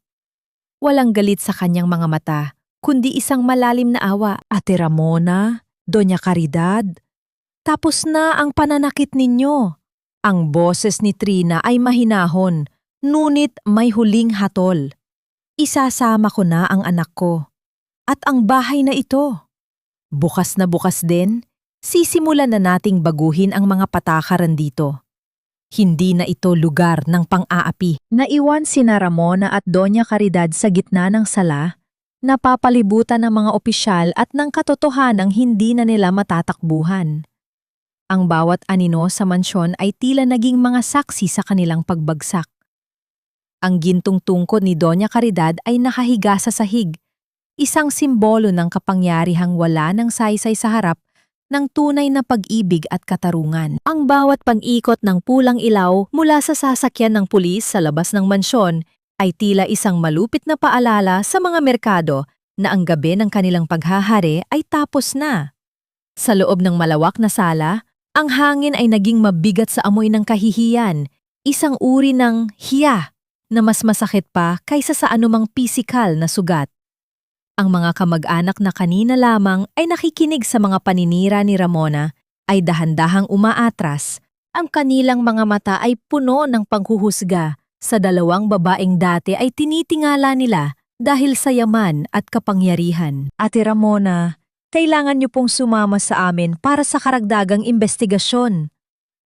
Walang galit sa kanyang mga mata, kundi isang malalim na awa. Ate Ramona, Doña Caridad, tapos na ang pananakit ninyo. Ang boses ni Trina ay mahinahon, ngunit may huling hatol. Isasama ko na ang anak ko. At ang bahay na ito. Bukas na bukas din, sisimulan na nating baguhin ang mga patakaran dito. Hindi na ito lugar ng pang-aapi. Naiwan sina Ramona at Doña Caridad sa gitna ng sala, napapalibutan ng mga opisyal at ng katotohanang hindi na nila matatakbuhan. Ang bawat anino sa mansyon ay tila naging mga saksi sa kanilang pagbagsak. Ang gintong tungkod ni Doña Caridad ay nakahiga sa sahig, isang simbolo ng kapangyarihang wala ng saysay sa harap ng tunay na pag-ibig at katarungan. Ang bawat pag-ikot ng pulang ilaw mula sa sasakyan ng pulis sa labas ng mansyon ay tila isang malupit na paalala sa mga merkado na ang gabi ng kanilang paghahari ay tapos na. Sa loob ng malawak na sala, ang hangin ay naging mabigat sa amoy ng kahihiyan, isang uri ng hiya na mas masakit pa kaysa sa anumang pisikal na sugat. Ang mga kamag-anak na kanina lamang ay nakikinig sa mga paninira ni Ramona ay dahan-dahang umaatras. Ang kanilang mga mata ay puno ng panghuhusga sa dalawang babaeng dati ay tinitingala nila dahil sa yaman at kapangyarihan. Ate Ramona, kailangan niyo pong sumama sa amin para sa karagdagang investigasyon.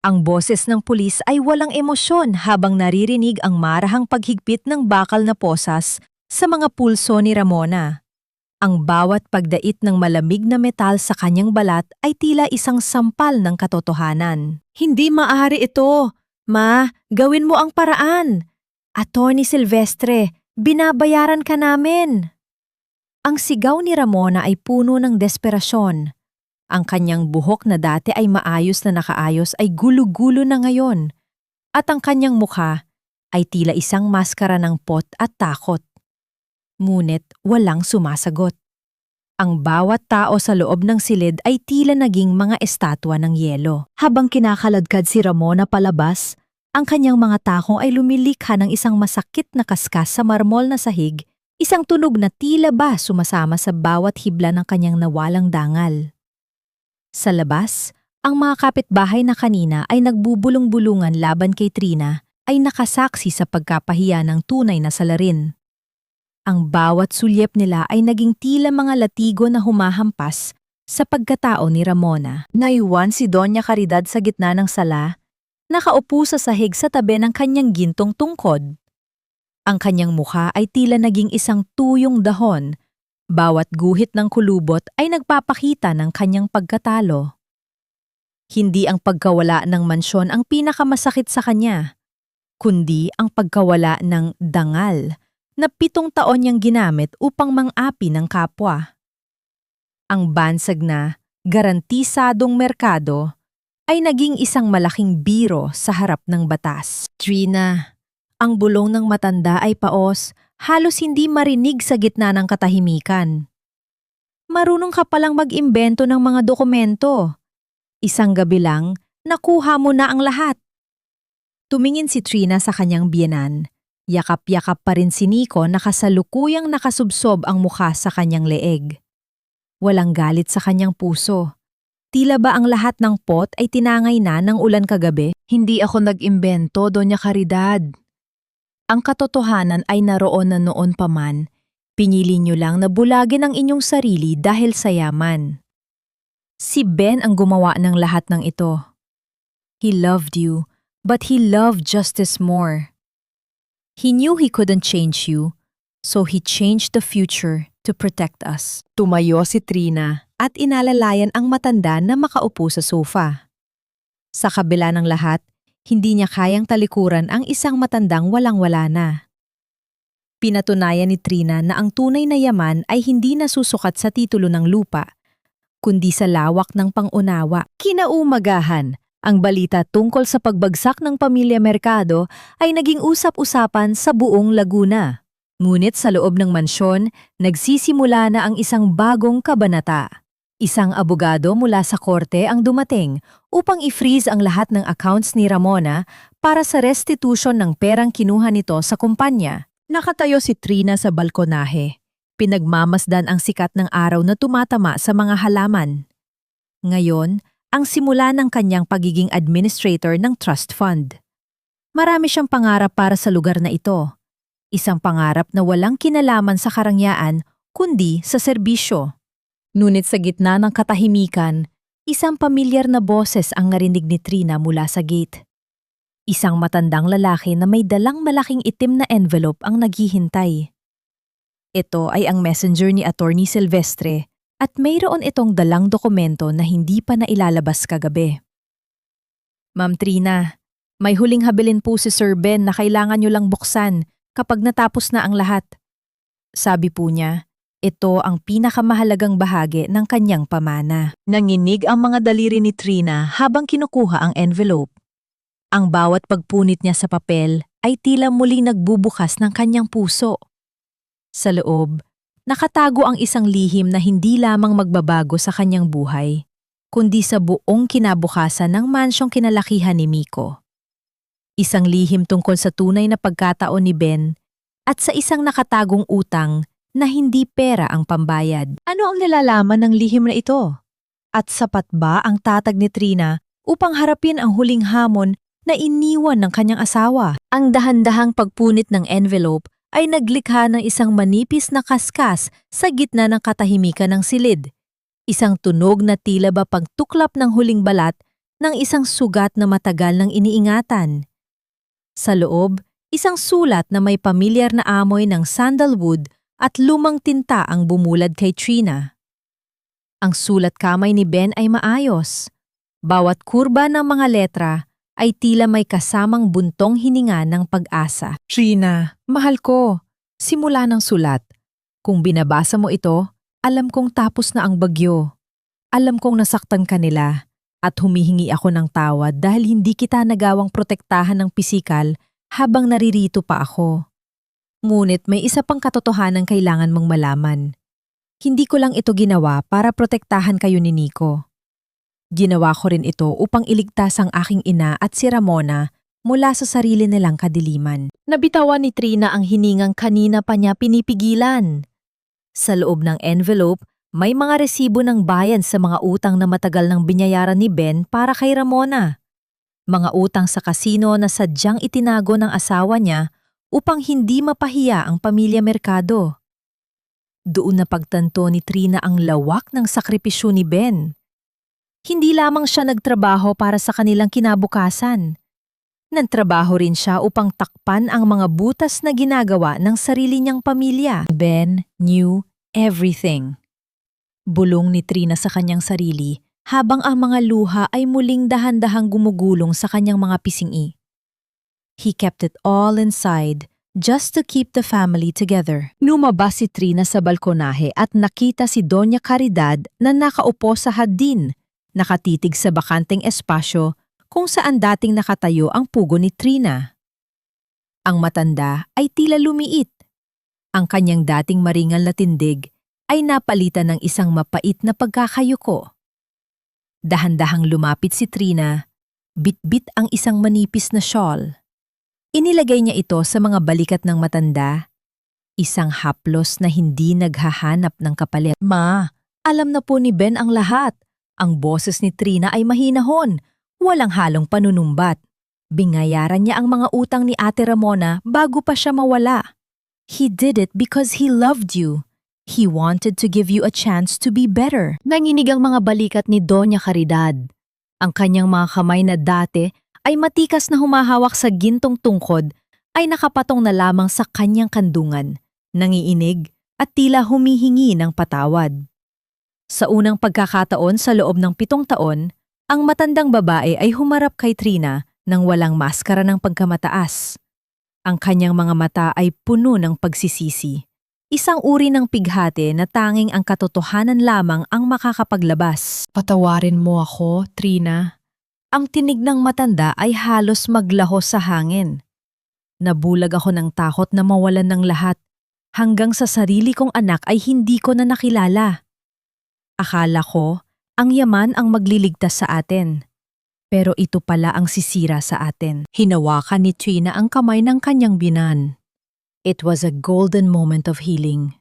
Ang boses ng pulis ay walang emosyon habang naririnig ang marahang paghigpit ng bakal na posas sa mga pulso ni Ramona. Ang bawat pagdait ng malamig na metal sa kanyang balat ay tila isang sampal ng katotohanan. Hindi maaari ito. Ma, gawin mo ang paraan. Attorney Silvestre, binabayaran ka namin. Ang sigaw ni Ramona ay puno ng desperasyon. Ang kanyang buhok na dati ay maayos na nakaayos ay gulo-gulo na ngayon. At ang kanyang mukha ay tila isang maskara ng pot at takot. Ngunit walang sumasagot. Ang bawat tao sa loob ng silid ay tila naging mga estatwa ng yelo. Habang kinakaladkad si Ramona palabas, ang kanyang mga tako ay lumilikha ng isang masakit na kaskas sa marmol na sahig, isang tunog na tila ba sumasama sa bawat hibla ng kanyang nawalang dangal. Sa labas, ang mga kapitbahay na kanina ay nagbubulong-bulungan laban kay Trina ay nakasaksi sa pagkapahiya ng tunay na salarin. Ang bawat sulyep nila ay naging tila mga latigo na humahampas sa pagkatao ni Ramona. Naiwan si Doña Caridad sa gitna ng sala, nakaupo sa sahig sa tabi ng kanyang gintong tungkod. Ang kanyang mukha ay tila naging isang tuyong dahon. Bawat guhit ng kulubot ay nagpapakita ng kanyang pagkatalo. Hindi ang pagkawala ng mansyon ang pinakamasakit sa kanya, kundi ang pagkawala ng dangal na 7 taon niyang ginamit upang mang-api ng kapwa. Ang bansag na, garantisadong merkado ay naging isang malaking biro sa harap ng batas. Trina, ang bulong ng matanda ay paos, halos hindi marinig sa gitna ng katahimikan. Marunong ka palang mag-imbento ng mga dokumento. Isang gabi lang, nakuha mo na ang lahat. Tumingin si Trina sa kanyang biyenan. Yakap-yakap pa rin si Nico na kasalukuyang nakasubsob ang mukha sa kanyang leeg. Walang galit sa kanyang puso. Tila ba ang lahat ng pot ay tinangay na ng ulan kagabi? Hindi ako nag-imbento, Doña Caridad. Ang katotohanan ay naroon na noon pa man. Pinili niyo lang na bulagin ang inyong sarili dahil sa yaman. Si Ben ang gumawa ng lahat ng ito. He loved you, but he loved justice more. He knew he couldn't change you, so he changed the future to protect us. Tumayo si Trina at inalalayan ang matanda na makaupo sa sofa. Sa kabila ng lahat, hindi niya kayang talikuran ang isang matandang walang-wala na. Pinatunayan ni Trina na ang tunay na yaman ay hindi nasusukat sa titulo ng lupa, kundi sa lawak ng pangunawa. Kinaumagahan, ang balita tungkol sa pagbagsak ng pamilya Mercado ay naging usap-usapan sa buong Laguna. Ngunit sa loob ng mansyon, nagsisimula na ang isang bagong kabanata. Isang abogado mula sa korte ang dumating upang i-freeze ang lahat ng accounts ni Ramona para sa restitution ng perang kinuha nito sa kumpanya. Nakatayo si Trina sa balkonahe. Pinagmamasdan ang sikat ng araw na tumatama sa mga halaman. Ngayon, ang simula ng kanyang pagiging administrator ng trust fund. Marami siyang pangarap para sa lugar na ito. Isang pangarap na walang kinalaman sa karangyaan kundi sa serbisyo. Ngunit sa gitna ng katahimikan, isang pamilyar na boses ang narinig ni Trina mula sa gate. Isang matandang lalaki na may dalang malaking itim na envelope ang naghihintay. Ito ay ang messenger ni Attorney Silvestre at mayroon itong dalang dokumento na hindi pa nailalabas kagabi. Ma'am Trina, may huling habilin po si Sir Ben na kailangan niyo lang buksan kapag natapos na ang lahat. Sabi po niya, ito ang pinakamahalagang bahagi ng kanyang pamana. Nanginig ang mga daliri ni Trina habang kinukuha ang envelope. Ang bawat pagpunit niya sa papel ay tila muli nagbubukas ng kanyang puso. Sa loob, nakatago ang isang lihim na hindi lamang magbabago sa kanyang buhay, kundi sa buong kinabukasan ng mansyong kinalakihan ni Miko. Isang lihim tungkol sa tunay na pagkataon ni Ben at sa isang nakatagong utang na hindi pera ang pambayad. Ano ang nilalaman ng lihim na ito? At sapat ba ang tatag ni Trina upang harapin ang huling hamon na iniwan ng kanyang asawa? Ang dahan-dahang pagpunit ng envelope ay naglikha ng isang manipis na kaskas sa gitna ng katahimikan ng silid. Isang tunog na tila ba pagtuklap ng huling balat ng isang sugat na matagal nang iniingatan. Sa loob, isang sulat na may pamilyar na amoy ng sandalwood at lumang tinta ang bumulad kay Trina. Ang sulat kamay ni Ben ay maayos. Bawat kurba ng mga letra ay tila may kasamang buntong hininga ng pag-asa. Trina, mahal ko. Simula ng sulat. Kung binabasa mo ito, alam kong tapos na ang bagyo. Alam kong nasaktan ka nila at humihingi ako ng tawad dahil hindi kita nagawang protektahan ng pisikal habang naririto pa ako. Ngunit may isa pang katotohanan kailangan mong malaman. Hindi ko lang ito ginawa para protektahan kayo ni Nico. Ginawa ko rin ito upang iligtas ang aking ina at si Ramona mula sa sarili nilang kadiliman. Nabitawan ni Trina ang hiningang kanina pa niya pinipigilan. Sa loob ng envelope, may mga resibo ng bayan sa mga utang na matagal nang binayaran ni Ben para kay Ramona. Mga utang sa kasino na sadyang itinago ng asawa niya upang hindi mapahiya ang pamilya Mercado. Doon na pagtanto ni Trina ang lawak ng sakripisyo ni Ben. Hindi lamang siya nagtrabaho para sa kanilang kinabukasan. Nagtrabaho rin siya upang takpan ang mga butas na ginagawa ng sarili niyang pamilya. Ben knew everything. Bulong ni Trina sa kanyang sarili habang ang mga luha ay muling dahan-dahang gumugulong sa kanyang mga pisingi. He kept it all inside just to keep the family together. Lumabas si Trina sa balkonahe at nakita si Doña Caridad na nakaupo sa hardin, nakatitig sa bakanteng espasyo kung saan dating nakatayo ang pugo ni Trina. Ang matanda ay tila lumiit. Ang kanyang dating maringal na tindig ay napalitan ng isang mapait na pagkakayuko. Dahan-dahang lumapit si Trina, bit-bit ang isang manipis na shawl. Inilagay niya ito sa mga balikat ng matanda, isang haplos na hindi naghahanap ng kapalit. Ma, alam na po ni Ben ang lahat. Ang boses ni Trina ay mahinahon, walang halong panunumbat. Binayaran niya ang mga utang ni Ate Ramona bago pa siya mawala. He did it because he loved you. He wanted to give you a chance to be better. Nanginig ang mga balikat ni Doña Caridad. Ang kanyang mga kamay na dati ay matikas na humahawak sa gintong tungkod ay nakapatong na lamang sa kanyang kandungan, nangiinig at tila humihingi ng patawad. Sa unang pagkakataon sa loob ng 7 taon, ang matandang babae ay humarap kay Trina nang walang maskara ng pagkamataas. Ang kanyang mga mata ay puno ng pagsisisi. Isang uri ng pighati na tanging ang katotohanan lamang ang makakapaglabas. Patawarin mo ako, Trina. Ang tinig ng matanda ay halos maglaho sa hangin. Nabulag ako ng takot na mawalan ng lahat, hanggang sa sarili kong anak ay hindi ko na nakilala. Akala ko, ang yaman ang magliligtas sa atin. Pero ito pala ang sisira sa atin. Hinawakan ni Trina ang kamay ng kanyang binan. It was a golden moment of healing.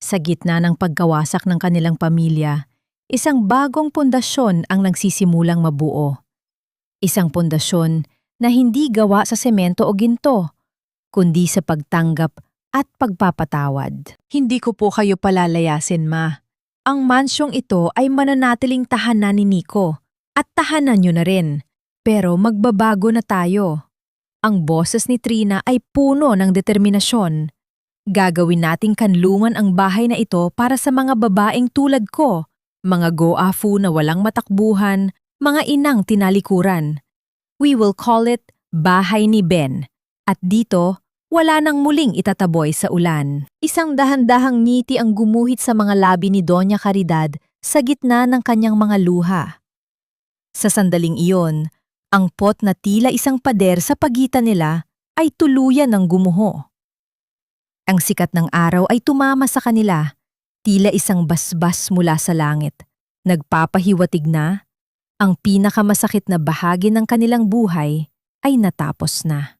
Sa gitna ng pagkawasak ng kanilang pamilya, isang bagong pundasyon ang nagsisimulang mabuo. Isang pundasyon na hindi gawa sa semento o ginto, kundi sa pagtanggap at pagpapatawad. Hindi ko po kayo palalayasin, Ma. Ang mansyong ito ay mananatiling tahanan ni Nico at tahanan niyo na rin. Pero magbabago na tayo. Ang boses ni Trina ay puno ng determinasyon. Gagawin nating kanlungan ang bahay na ito para sa mga babaeng tulad ko, mga goafu na walang matakbuhan, mga inang tinalikuran. We will call it Bahay ni Ben. At dito, wala nang muling itataboy sa ulan. Isang dahan-dahang ngiti ang gumuhit sa mga labi ni Doña Caridad sa gitna ng kanyang mga luha. Sa sandaling iyon, ang pot na tila isang pader sa pagitan nila ay tuluyan ng gumuho. Ang sikat ng araw ay tumama sa kanila, tila isang basbas mula sa langit. Nagpapahiwatig na, ang pinakamasakit na bahagi ng kanilang buhay ay natapos na.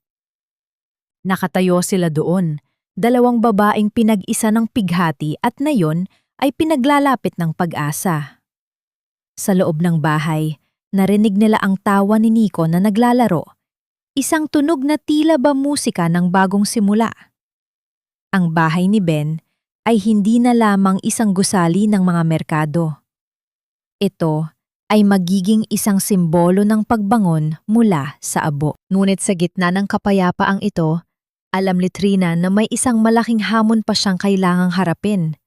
Nakatayo sila doon, Dalawang babaeng pinag-isa ng pighati at nayon ay pinaglalapit ng pag-asa. Sa loob ng bahay, narinig nila ang tawa ni Nico na naglalaro. Isang tunog na tila ba musika ng bagong simula. Ang bahay ni Ben ay hindi na lamang isang gusali ng mga merkado. Ito ay magiging isang simbolo ng pagbangon mula sa abo. Ngunit sa gitna ng kapayapaang ito, alam ni Trina na may isang malaking hamon pa siyang kailangang harapin.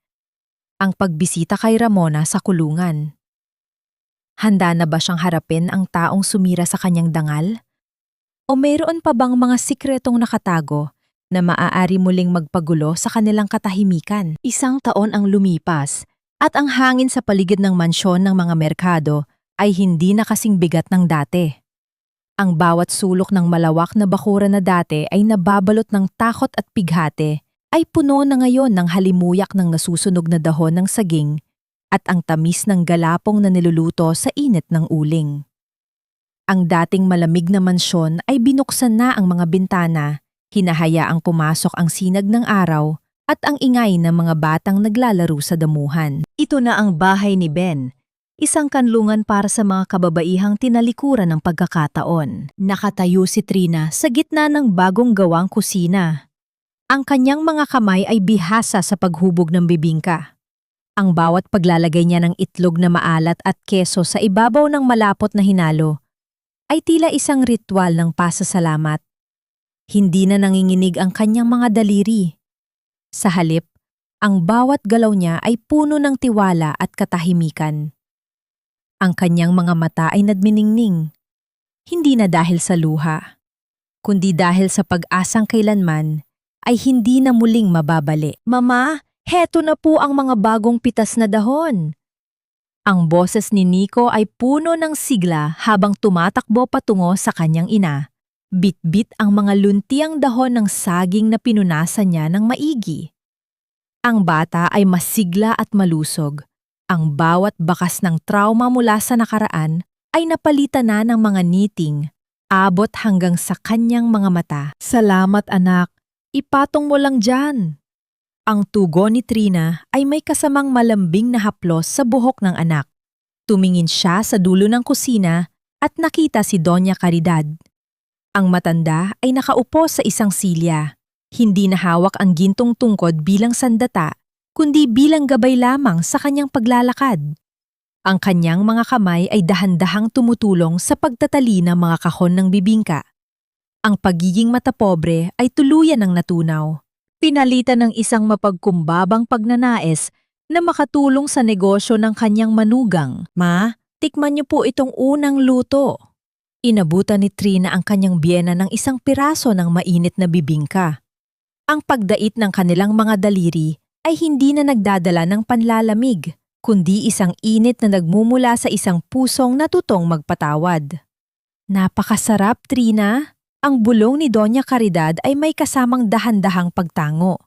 Ang pagbisita kay Ramona sa kulungan. Handa na ba siyang harapin ang taong sumira sa kanyang dangal? O mayroon pa bang mga sikretong nakatago na maaari muling magpagulo sa kanilang katahimikan? Isang taon ang lumipas at ang hangin sa paligid ng mansyon ng mga merkado ay hindi na kasing bigat ng dati. Ang bawat sulok ng malawak na bakuran na dati ay nababalot ng takot at pighati ay puno na ngayon ng halimuyak ng nasusunog na dahon ng saging at ang tamis ng galapong na niluluto sa init ng uling. Ang dating malamig na mansyon ay binuksan na ang mga bintana, hinahayaang pumasok ang sinag ng araw at ang ingay ng mga batang naglalaro sa damuhan. Ito na ang bahay ni Ben, isang kanlungan para sa mga kababaihang tinalikuran ng pagkakataon. Nakatayo si Trina sa gitna ng bagong gawang kusina. Ang kanyang mga kamay ay bihasa sa paghubog ng bibingka. Ang bawat paglalagay niya ng itlog na maalat at keso sa ibabaw ng malapot na hinalo ay tila isang ritual ng pasasalamat. Hindi na nanginginig ang kanyang mga daliri. Sa halip, ang bawat galaw niya ay puno ng tiwala at katahimikan. Ang kanyang mga mata ay nadminingning, hindi na dahil sa luha, kundi dahil sa pag-asang kailanman ay hindi na muling mababali. Mama, heto na po ang mga bagong pitas na dahon. Ang boses ni Nico ay puno ng sigla habang tumatakbo patungo sa kanyang ina. Bit-bit ang mga luntiang dahon ng saging na pinunasan niya ng maigi. Ang bata ay masigla at malusog. Ang bawat bakas ng trauma mula sa nakaraan ay napalitan na ng mga niting, abot hanggang sa kanyang mga mata. Salamat anak, ipatong mo lang dyan. Ang tugon ni Trina ay may kasamang malambing na haplos sa buhok ng anak. Tumingin siya sa dulo ng kusina at nakita si Doña Caridad. Ang matanda ay nakaupo sa isang silya. Hindi na hawak ang gintong tungkod bilang sandata, kundi bilang gabay lamang sa kanyang paglalakad. Ang kanyang mga kamay ay dahan-dahang tumutulong sa pagtatali ng mga kahon ng bibingka. Ang pagiging matapobre ay tuluyan ng natunaw. Pinalitan ng isang mapagkumbabang pagnanais na makatulong sa negosyo ng kanyang manugang. Ma, tikman niyo po itong unang luto. Inabutan ni Trina ang kanyang biyena ng isang piraso ng mainit na bibingka. Ang pagdait ng kanilang mga daliri ay hindi na nagdadala ng panlalamig, kundi isang init na nagmumula sa isang pusong natutong magpatawad. Napakasarap, Trina! Ang bulong ni Doña Caridad ay may kasamang dahan-dahang pagtango.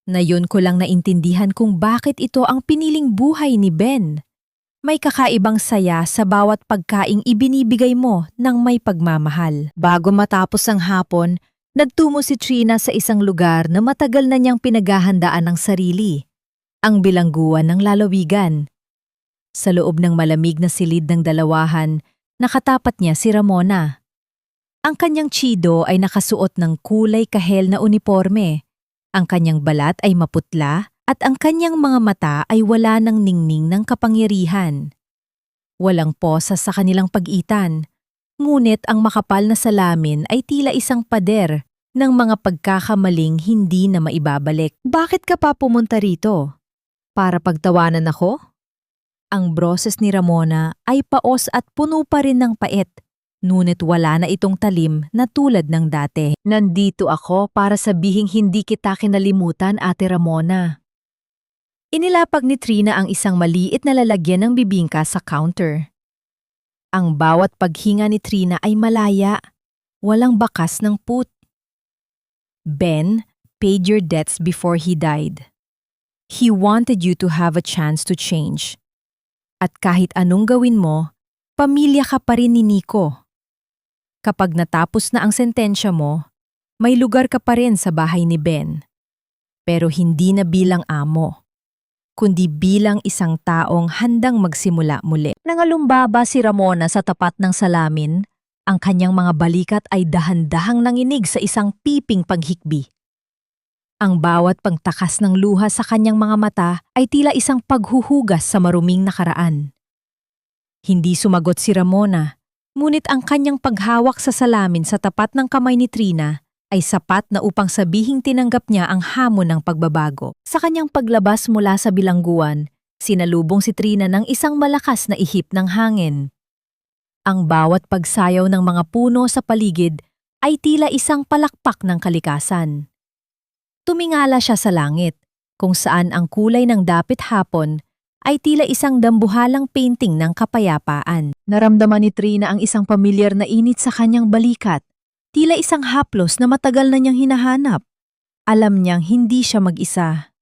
Nayon ko lang naintindihan kung bakit ito ang piniling buhay ni Ben. May kakaibang saya sa bawat pagkaing ibinibigay mo ng may pagmamahal. Bago matapos ang hapon, nagtungo si Trina sa isang lugar na matagal na niyang pinaghahandaan ng sarili, ang bilangguan ng lalawigan. Sa loob ng malamig na silid ng dalawahan, nakatapat niya si Ramona. Ang kanyang chido ay nakasuot ng kulay kahel na uniforme. Ang kanyang balat ay maputla at ang kanyang mga mata ay wala ng ningning ng kapangyarihan. Walang posa sa kanilang pag-itan, ngunit ang makapal na salamin ay tila isang pader ng mga pagkakamaling hindi na maibabalik. Bakit ka pa pumunta rito? Para pagtawanan ako? Ang broses ni Ramona ay paos at puno pa rin ng pait. Ngunit wala na itong talim na tulad ng dati. Nandito ako para sabihing hindi kita kinalimutan, Ate Ramona. Inilapag ni Trina ang isang maliit na lalagyan ng bibingka sa counter. Ang bawat paghinga ni Trina ay malaya, walang bakas ng put. Ben paid your debts before he died. He wanted you to have a chance to change. At kahit anong gawin mo, pamilya ka pa rin ni Nico. Kapag natapos na ang sentensya mo, may lugar ka pa rin sa bahay ni Ben. pero hindi na bilang amo, kundi bilang isang taong handang magsimula muli. Nangalumbaba si Ramona sa tapat ng salamin, ang kanyang mga balikat ay dahan-dahang nanginig sa isang piping paghikbi. Ang bawat pagtakas ng luha sa kanyang mga mata ay tila isang paghuhugas sa maruming nakaraan. Hindi sumagot si Ramona, ngunit ang kanyang paghawak sa salamin sa tapat ng kamay ni Trina ay sapat na upang sabihing tinanggap niya ang hamon ng pagbabago. Sa kanyang paglabas mula sa bilangguan, sinalubong si Trina ng isang malakas na ihip ng hangin. Ang bawat pagsayaw ng mga puno sa paligid ay tila isang palakpak ng kalikasan. Tumingala siya sa langit, kung saan ang kulay ng dapit hapon ay tila isang dambuhalang painting ng kapayapaan. Naramdaman ni Trina ang isang pamilyar na init sa kanyang balikat, tila isang haplos na matagal na niyang hinahanap. Alam niyang hindi siya mag-isa.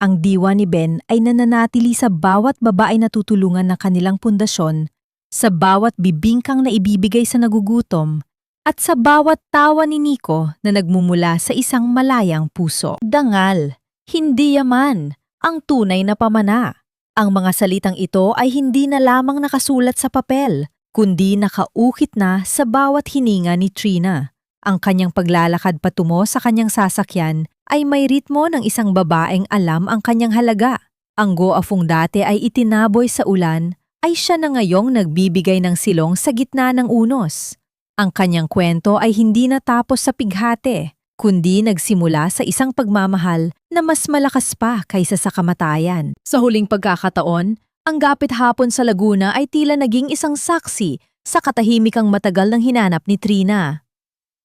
Ang diwa ni Ben ay nananatili sa bawat babae na tutulungan ng kanilang pundasyon, sa bawat bibingkang na ibibigay sa nagugutom, at sa bawat tawa ni Nico na nagmumula sa isang malayang puso. Dangal, hindi yaman, ang tunay na pamana. Ang mga salitang ito ay hindi na lamang nakasulat sa papel, kundi nakaukit na sa bawat hininga ni Trina. Ang kanyang paglalakad patungo sa kanyang sasakyan ay may ritmo ng isang babaeng alam ang kanyang halaga. Ang goafong dati ay itinaboy sa ulan, ay siya na ngayong nagbibigay ng silong sa gitna ng unos. Ang kanyang kwento ay hindi natapos sa pighati, kundi nagsimula sa isang pagmamahal na mas malakas pa kaysa sa kamatayan. Sa huling pagkakataon, ang gapit hapon sa Laguna ay tila naging isang saksi sa katahimikang matagal ng hinanap ni Trina.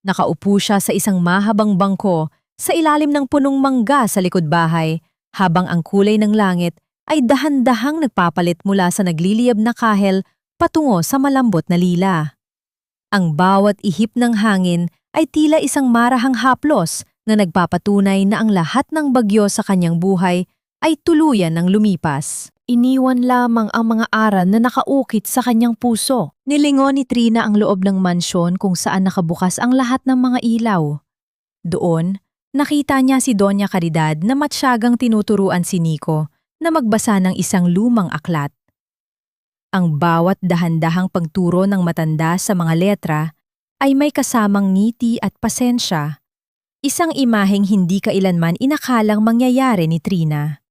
Nakaupo siya sa isang mahabang bangko sa ilalim ng punong mangga sa likod bahay, habang ang kulay ng langit ay dahan-dahang nagpapalit mula sa nagliliyab na kahel patungo sa malambot na lila. Ang bawat ihip ng hangin ay tila isang marahang haplos na nagpapatunay na ang lahat ng bagyo sa kanyang buhay ay tuluyan ng lumipas. Iniwan lamang ang mga aral na nakaukit sa kanyang puso. Nilingon ni Trina ang loob ng mansyon kung saan nakabukas ang lahat ng mga ilaw. Doon, nakita niya si Doña Caridad na matyagang tinuturuan si Nico na magbasa ng isang lumang aklat. Ang bawat dahan-dahang pagturo ng matanda sa mga letra ay may kasamang ngiti at pasensya, isang imaheng hindi kailanman inakalang mangyayari ni Trina.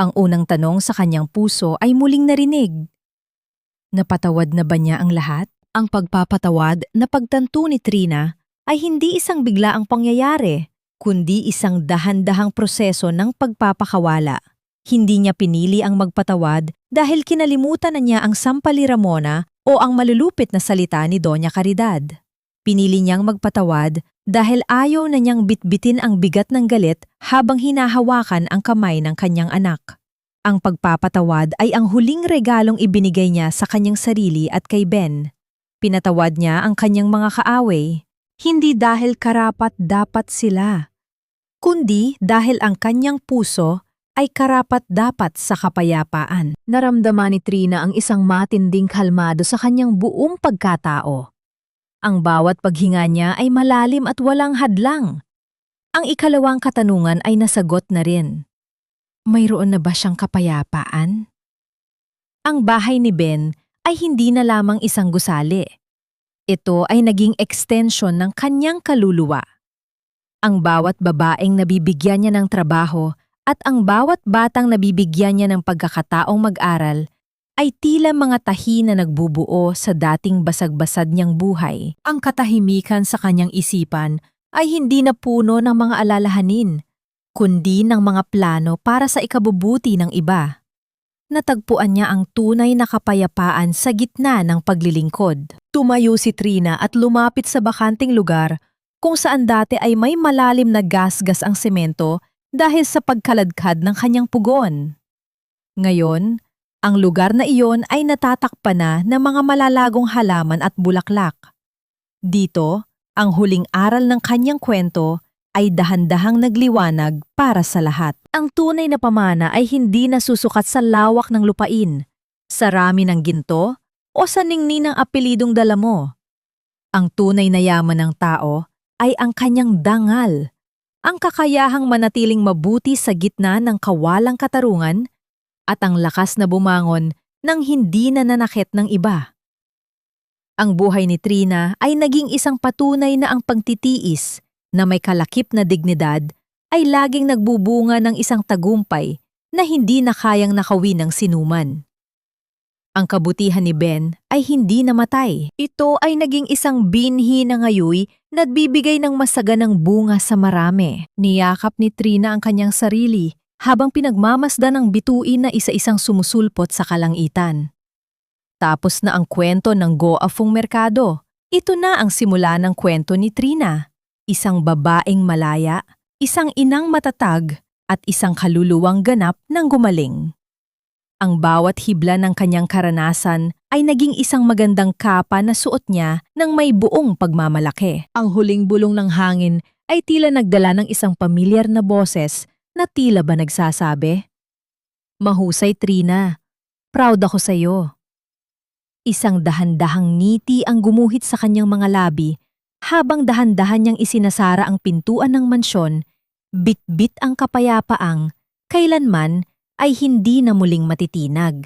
Ang unang tanong sa kanyang puso ay muling narinig. Napatawad na ba niya ang lahat? Ang pagpapatawad na pagtanto ni Trina ay hindi isang biglaang pangyayari, kundi isang dahan-dahang proseso ng pagpapakawala. Hindi niya pinili ang magpatawad dahil kinalimutan na niya ang sampali Ramona o ang malulupit na salita ni Doña Caridad. Pinili niyang magpatawad dahil ayaw na niyang bitbitin ang bigat ng galit habang hinahawakan ang kamay ng kanyang anak. Ang pagpapatawad ay ang huling regalong ibinigay niya sa kanyang sarili at kay Ben. Pinatawad niya ang kanyang mga kaaway, hindi dahil karapat-dapat sila, kundi dahil ang kanyang puso ay karapat-dapat sa kapayapaan. Naramdaman ni Trina ang isang matinding kalmado sa kanyang buong pagkatao. Ang bawat paghinga niya ay malalim at walang hadlang. Ang ikalawang katanungan ay nasagot na rin. Mayroon na ba siyang kapayapaan? Ang bahay ni Ben ay hindi na lamang isang gusali. Ito ay naging extension ng kanyang kaluluwa. Ang bawat babaeng nabibigyan niya ng trabaho at ang bawat batang nabibigyan niya ng pagkakataong mag-aral ay tila mga tahi na nagbubuo sa dating basag-basad niyang buhay. Ang katahimikan sa kanyang isipan ay hindi na puno ng mga alalahanin, kundi ng mga plano para sa ikabubuti ng iba. Natagpuan niya ang tunay na kapayapaan sa gitna ng paglilingkod. Tumayo si Trina at lumapit sa bakanting lugar kung saan dati ay may malalim na gasgas ang semento dahil sa pagkaladkad ng kanyang pugon. Ngayon, ang lugar na iyon ay natatakpan na ng mga malalagong halaman at bulaklak. Dito, ang huling aral ng kanyang kwento ay dahan-dahang nagliwanag para sa lahat. Ang tunay na pamana ay hindi nasusukat sa lawak ng lupain, sa rami ng ginto, o sa ningning ng apelidong dala mo. Ang tunay na yaman ng tao ay ang kanyang dangal, ang kakayahang manatiling mabuti sa gitna ng kawalang katarungan at ang lakas na bumangon nang hindi nananakit ng iba. Ang buhay ni Trina ay naging isang patunay na ang pagtitiis na may kalakip na dignidad ay laging nagbubunga ng isang tagumpay na hindi na kayang nakawin ng sinuman. Ang kabutihan ni Ben ay hindi namatay. Ito ay naging isang binhi na ngayoy na bibigay ng masaganang bunga sa marami. Niyakap ni Trina ang kanyang sarili habang pinagmamasdan ng bituin na isa-isang sumusulpot sa kalangitan. Tapos na ang kwento ng goafong merkado. Ito na ang simula ng kwento ni Trina. Isang babaeng malaya, isang inang matatag, at isang kaluluwang ganap ng gumaling. Ang bawat hibla ng kanyang karanasan ay naging isang magandang kapa na suot niya ng may buong pagmamalaki. Ang huling bulong ng hangin ay tila nagdala ng isang pamilyar na boses na tila ba nagsasabi, "Mahusay, Trina. Proud ako sa iyo." Isang dahan-dahang ngiti ang gumuhit sa kanyang mga labi habang dahan-dahan niyang isinasara ang pintuan ng mansyon, bit-bit ang kapayapaang kailanman ay hindi na muling matitinag.